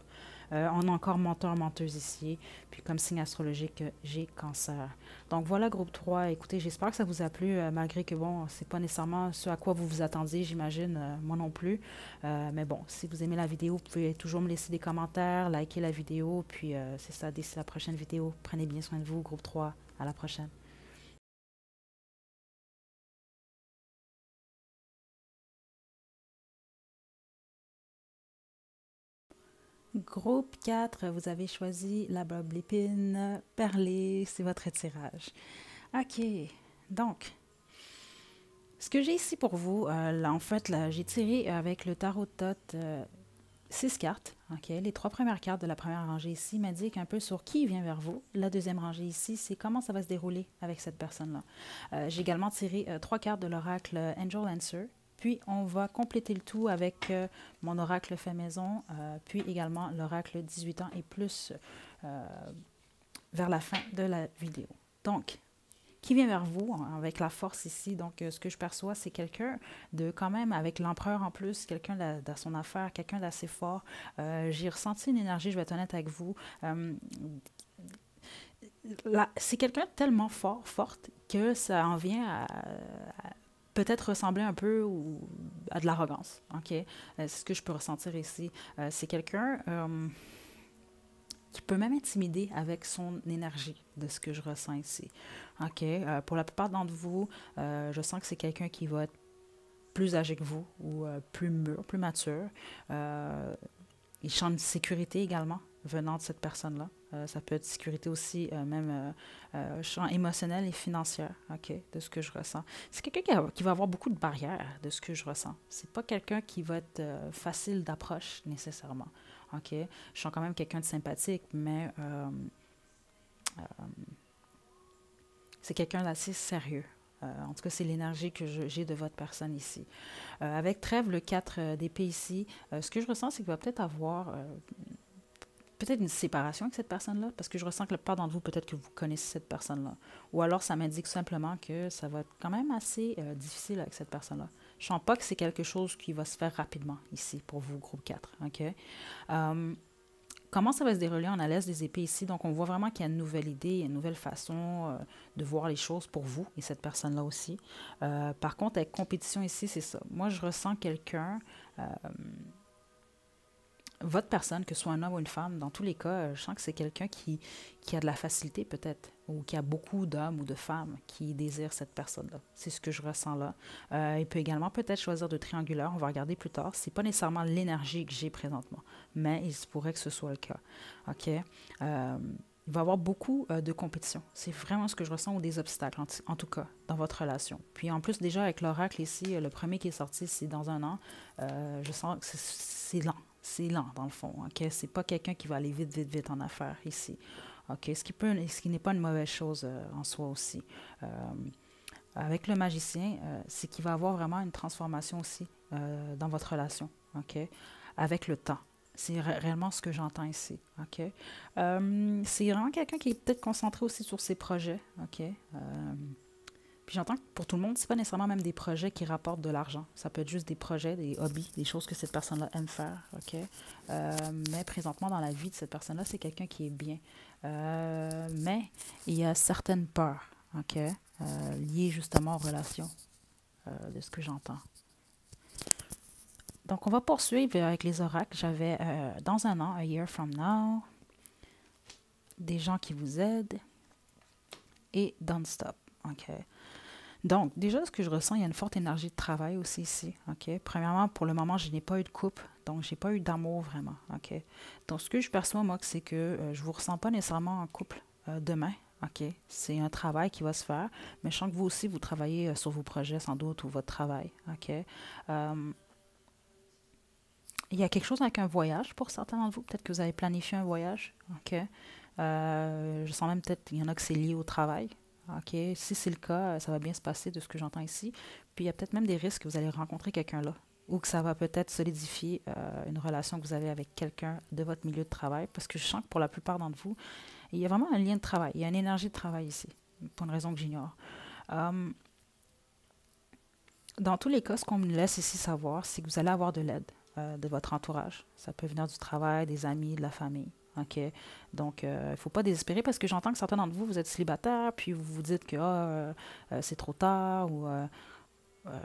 On a encore menteur, menteuse ici. Puis comme signe astrologique, j'ai cancer. Donc voilà, groupe 3. Écoutez, j'espère que ça vous a plu, malgré que, bon, c'est pas nécessairement ce à quoi vous vous attendiez, j'imagine, moi non plus. Mais bon, si vous aimez la vidéo, vous pouvez toujours me laisser des commentaires, liker la vidéo. Puis c'est ça, d'ici la prochaine vidéo. Prenez bien soin de vous, groupe 3. À la prochaine. Groupe 4, vous avez choisi la bob l'épine perlée, c'est votre tirage. OK, donc, ce que j'ai ici pour vous, là, en fait, là, j'ai tiré avec le tarot de Thoth 6 cartes. OK, les 3 premières cartes de la première rangée ici m'indiquent un peu sur qui vient vers vous. La deuxième rangée ici, c'est comment ça va se dérouler avec cette personne-là. J'ai également tiré 3 cartes de l'oracle Angel Answer. Puis, on va compléter le tout avec mon oracle fait maison, puis également l'oracle 18 ans et plus vers la fin de la vidéo. Donc, qui vient vers vous avec la force ici? Donc, ce que je perçois, c'est quelqu'un de quand même avec l'empereur en plus, quelqu'un de son affaire, quelqu'un d'assez fort. J'ai ressenti une énergie, je vais être honnête avec vous. C'est quelqu'un tellement forte, que ça en vient à peut-être ressembler un peu à de l'arrogance. OK? C'est ce que je peux ressentir ici. C'est quelqu'un qui peut même intimider avec son énergie, de ce que je ressens ici. OK? Pour la plupart d'entre vous, je sens que c'est quelqu'un qui va être plus âgé que vous ou plus mûr, plus mature. Il chante de sécurité également venant de cette personne-là. Ça peut être sécurité aussi, même champ émotionnel et financière, OK, de ce que je ressens. C'est quelqu'un qui va avoir beaucoup de barrières de ce que je ressens. C'est pas quelqu'un qui va être facile d'approche nécessairement, OK. Je sens quand même quelqu'un de sympathique, mais c'est quelqu'un d'assez sérieux. En tout cas, c'est l'énergie que j'ai de votre personne ici. Avec Trèves, le 4 d'épée ici, ce que je ressens, c'est qu'il va peut-être avoir peut-être une séparation avec cette personne-là, parce que je ressens que la plupart d'entre vous, peut-être que vous connaissez cette personne-là. Ou alors, ça m'indique simplement que ça va être quand même assez difficile avec cette personne-là. Je ne sens pas que c'est quelque chose qui va se faire rapidement ici, pour vous, groupe 4. OK? Comment ça va se dérouler? On a l'aise des épées ici, donc on voit vraiment qu'il y a une nouvelle idée, une nouvelle façon de voir les choses pour vous et cette personne-là aussi. Par contre, avec compétition ici, c'est ça. Moi, je ressens quelqu'un... votre personne, que ce soit un homme ou une femme, dans tous les cas, je sens que c'est quelqu'un qui a de la facilité peut-être, ou qui a beaucoup d'hommes ou de femmes qui désirent cette personne-là. C'est ce que je ressens là. Il peut également peut-être choisir de triangulaire, on va regarder plus tard. C'est pas nécessairement l'énergie que j'ai présentement, mais il se pourrait que ce soit le cas. OK? Il va y avoir beaucoup de compétition. C'est vraiment ce que je ressens, ou des obstacles, en tout cas, dans votre relation. Puis en plus, déjà, avec l'oracle ici, le premier qui est sorti, c'est dans un an. Je sens que c'est lent. C'est lent, dans le fond. Okay? C'est pas quelqu'un qui va aller vite, vite, vite en affaires ici. Okay? Ce qui n'est pas une mauvaise chose en soi aussi. Avec le magicien, c'est qu'il va avoir vraiment une transformation aussi dans votre relation. Okay? Avec le temps. C'est réellement ce que j'entends ici. OK? C'est vraiment quelqu'un qui est peut-être concentré aussi sur ses projets. OK? Puis j'entends que pour tout le monde, c'est pas nécessairement même des projets qui rapportent de l'argent. Ça peut être juste des projets, des hobbies, des choses que cette personne-là aime faire. OK? Mais présentement, dans la vie de cette personne-là, c'est quelqu'un qui est bien. Mais il y a certaines peurs. OK? Liées justement aux relations, de ce que j'entends. Donc, on va poursuivre avec les oracles. J'avais dans un an, a year from now, des gens qui vous aident et don't stop. OK? Donc, déjà, ce que je ressens, il y a une forte énergie de travail aussi ici. OK? Premièrement, pour le moment, je n'ai pas eu de couple, donc je n'ai pas eu d'amour vraiment. OK? Donc, ce que je perçois, moi, c'est que je ne vous ressens pas nécessairement en couple demain. OK? C'est un travail qui va se faire, mais je sens que vous aussi, vous travaillez sur vos projets sans doute ou votre travail. OK? Il y a quelque chose avec un voyage pour certains d'entre vous. Peut-être que vous avez planifié un voyage. OK? Je sens même peut-être qu'il y en a que c'est lié au travail. OK? Si c'est le cas, ça va bien se passer de ce que j'entends ici. Puis il y a peut-être même des risques que vous allez rencontrer quelqu'un là. Ou que ça va peut-être solidifier une relation que vous avez avec quelqu'un de votre milieu de travail. Parce que je sens que pour la plupart d'entre vous, il y a vraiment un lien de travail. Il y a une énergie de travail ici. Pour une raison que j'ignore. Dans tous les cas, ce qu'on me laisse ici savoir, c'est que vous allez avoir de l'aide de votre entourage. Ça peut venir du travail, des amis, de la famille. OK? Donc, il ne faut pas désespérer parce que j'entends que certains d'entre vous, vous êtes célibataire, puis vous vous dites que c'est trop tard ou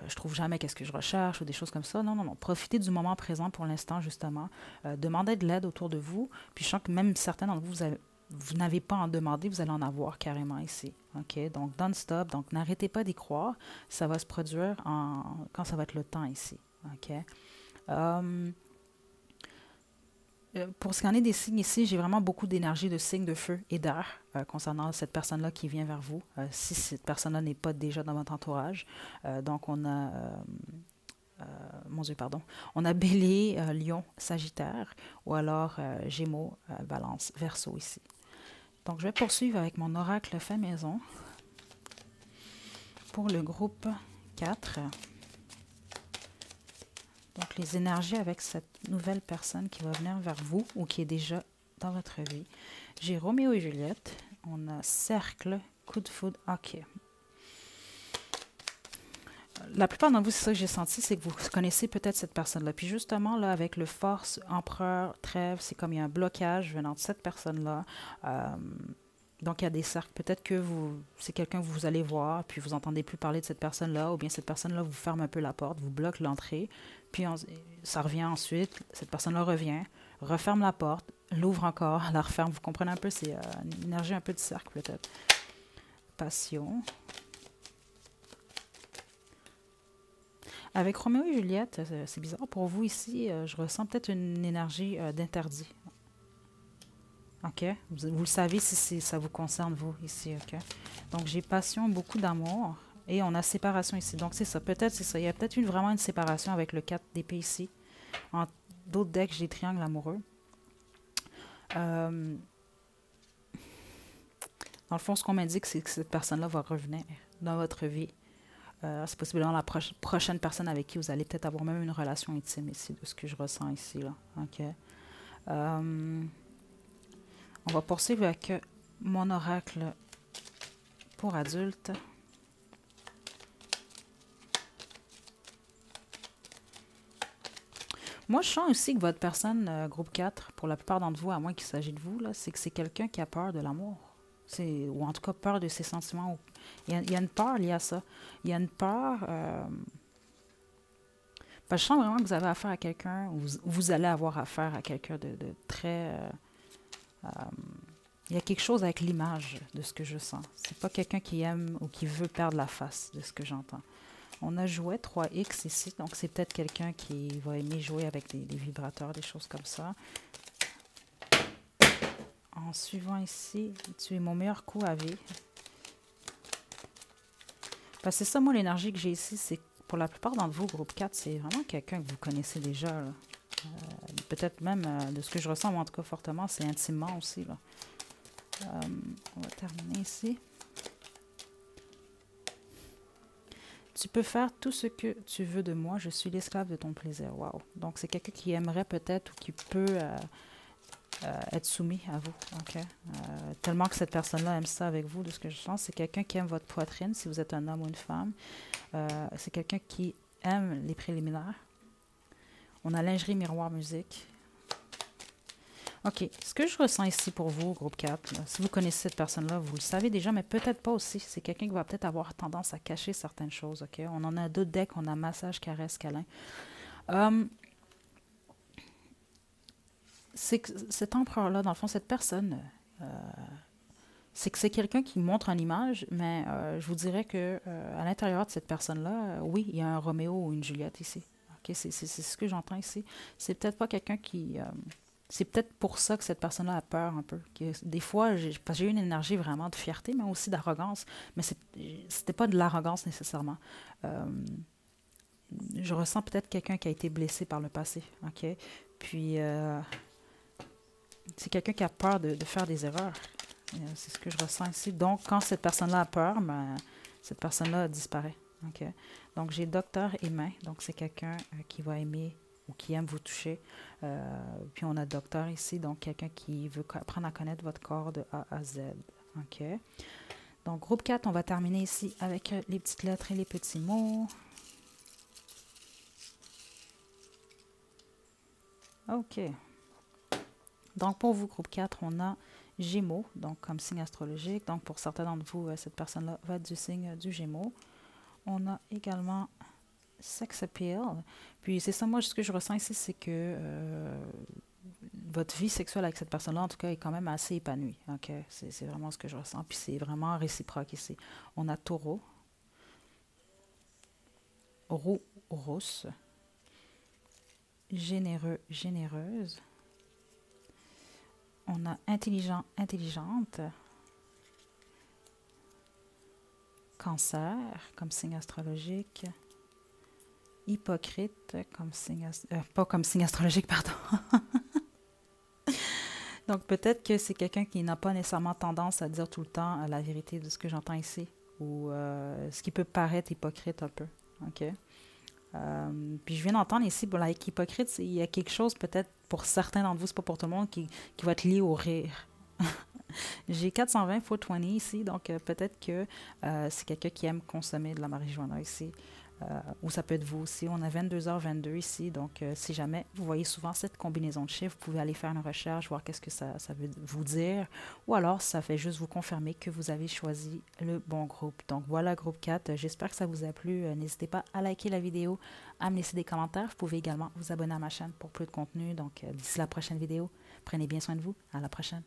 je trouve jamais qu'est-ce que je recherche ou des choses comme ça. Non, non, non. Profitez du moment présent pour l'instant, justement. Demandez de l'aide autour de vous. Puis je sens que même certains d'entre vous, vous n'avez pas à en demander, vous allez en avoir carrément ici. OK? Donc, don't stop. Donc, n'arrêtez pas d'y croire. Ça va se produire quand ça va être le temps ici. OK? Pour ce qui en est des signes ici, j'ai vraiment beaucoup d'énergie de signes de feu et d'air concernant cette personne-là qui vient vers vous, si cette personne-là n'est pas déjà dans votre entourage. Donc, on a, mon Dieu, pardon, on a Bélier, Lion, Sagittaire, ou alors Gémeaux, Balance, Verseau ici. Donc, je vais poursuivre avec mon oracle fait maison pour le groupe 4. Donc, les énergies avec cette nouvelle personne qui va venir vers vous ou qui est déjà dans votre vie. J'ai Roméo et Juliette. On a Cercle, Coup de foudre. OK. La plupart d'entre vous, c'est ça que j'ai senti, c'est que vous connaissez peut-être cette personne-là. Puis justement, là, avec le force, empereur, trêve, c'est comme il y a un blocage venant de cette personne-là. Donc, il y a des cercles. Peut-être que c'est quelqu'un que vous allez voir, puis vous n'entendez plus parler de cette personne-là, ou bien cette personne-là vous ferme un peu la porte, vous bloque l'entrée, puis ça revient ensuite, cette personne-là revient, referme la porte, l'ouvre encore, la referme. Vous comprenez un peu, c'est une énergie un peu de cercle peut-être. Passion. Avec Roméo et Juliette, c'est bizarre pour vous ici, je ressens peut-être une énergie d'interdit. OK? Vous le savez si ça vous concerne, vous, ici, OK? Donc, j'ai passion, beaucoup d'amour. Et on a séparation ici. Donc, c'est ça. Peut-être, c'est ça. Il y a peut-être vraiment une séparation avec le 4 d'épée ici. En d'autres decks, j'ai triangle amoureux. Dans le fond, ce qu'on m'indique, c'est que cette personne-là va revenir dans votre vie. C'est possiblement la prochaine personne avec qui vous allez peut-être avoir même une relation intime ici, de ce que je ressens ici, là. OK? On va poursuivre avec mon oracle pour adultes. Moi, je sens aussi que votre personne, groupe 4, pour la plupart d'entre vous, à moins qu'il s'agisse de vous, là, c'est que c'est quelqu'un qui a peur de l'amour. Ou en tout cas peur de ses sentiments. Il y a une peur liée à ça. Il y a une peur... je sens vraiment que vous avez affaire à quelqu'un, ou vous allez avoir affaire à quelqu'un de très... il y a quelque chose avec l'image de ce que je sens. C'est pas quelqu'un qui aime ou qui veut perdre la face de ce que j'entends. On a joué 3X ici, donc c'est peut-être quelqu'un qui va aimer jouer avec des vibrateurs, des choses comme ça. En suivant ici, tu es mon meilleur coup à vie. Parce que c'est ça, moi, l'énergie que j'ai ici, c'est que pour la plupart d'entre vous, groupe 4, c'est vraiment quelqu'un que vous connaissez déjà. Peut-être même, de ce que je ressens, ou en tout cas fortement, c'est intimement aussi. Là. On va terminer ici. Tu peux faire tout ce que tu veux de moi, je suis l'esclave de ton plaisir. Wow. Donc, c'est quelqu'un qui aimerait peut-être ou qui peut être soumis à vous. OK? Tellement que cette personne-là aime ça avec vous, de ce que je sens. C'est quelqu'un qui aime votre poitrine, si vous êtes un homme ou une femme. C'est quelqu'un qui aime les préliminaires. On a lingerie, miroir, musique. OK. Ce que je ressens ici pour vous, groupe 4, là, si vous connaissez cette personne-là, vous le savez déjà, mais peut-être pas aussi. C'est quelqu'un qui va peut-être avoir tendance à cacher certaines choses. OK? On en a d'autres decks. On a massage, caresse, câlin. C'est que cet empereur-là, dans le fond, cette personne, c'est que c'est quelqu'un qui montre une image, mais je vous dirais que à l'intérieur de cette personne-là, oui, il y a un Roméo ou une Juliette ici. OK? C'est ce que j'entends ici. C'est peut-être pas quelqu'un qui... c'est peut-être pour ça que cette personne-là a peur un peu. Que des fois, parce que j'ai eu une énergie vraiment de fierté, mais aussi d'arrogance. Mais c'était pas de l'arrogance nécessairement. Je ressens peut-être quelqu'un qui a été blessé par le passé. OK? Puis, c'est quelqu'un qui a peur de faire des erreurs. C'est ce que je ressens ici. Donc, quand cette personne-là a peur, ben, cette personne-là disparaît. OK? Donc, j'ai docteur et main. Donc, c'est quelqu'un qui va aimer ou qui aime vous toucher. Puis, on a docteur ici. Donc, quelqu'un qui veut apprendre à connaître votre corps de A à Z. OK? Donc, groupe 4, on va terminer ici avec les petites lettres et les petits mots. OK. Donc, pour vous, groupe 4, on a Gémeaux, donc comme signe astrologique. Donc, pour certains d'entre vous, cette personne-là va être du signe du Gémeaux. On a également Sex Appeal. Puis, c'est ça, moi, ce que je ressens ici, c'est que votre vie sexuelle avec cette personne-là, en tout cas, est quand même assez épanouie. OK? C'est vraiment ce que je ressens. Puis, c'est vraiment réciproque ici. On a Taureau, Roux, Rousse, Généreux, Généreuse. On a intelligent, intelligente. Cancer, comme signe astrologique. Hypocrite, comme signe... pas comme signe astrologique, pardon. Donc, peut-être que c'est quelqu'un qui n'a pas nécessairement tendance à dire tout le temps la vérité de ce que j'entends ici. Ou ce qui peut paraître hypocrite un peu. OK? Puis je viens d'entendre ici, bon, avec hypocrite, il y a quelque chose peut-être pour certains d'entre vous, c'est pas pour tout le monde, qui va être lié au rire. J'ai 420, 420 ici, donc peut-être que c'est quelqu'un qui aime consommer de la marijuana ici. Ou ça peut être vous aussi. On a 22h22 ici, donc si jamais vous voyez souvent cette combinaison de chiffres, vous pouvez aller faire une recherche, voir qu'est-ce que ça veut vous dire, ou alors ça fait juste vous confirmer que vous avez choisi le bon groupe. Donc voilà, groupe 4, j'espère que ça vous a plu. N'hésitez pas à liker la vidéo, à me laisser des commentaires. Vous pouvez également vous abonner à ma chaîne pour plus de contenu. Donc d'ici la prochaine vidéo, prenez bien soin de vous. À la prochaine.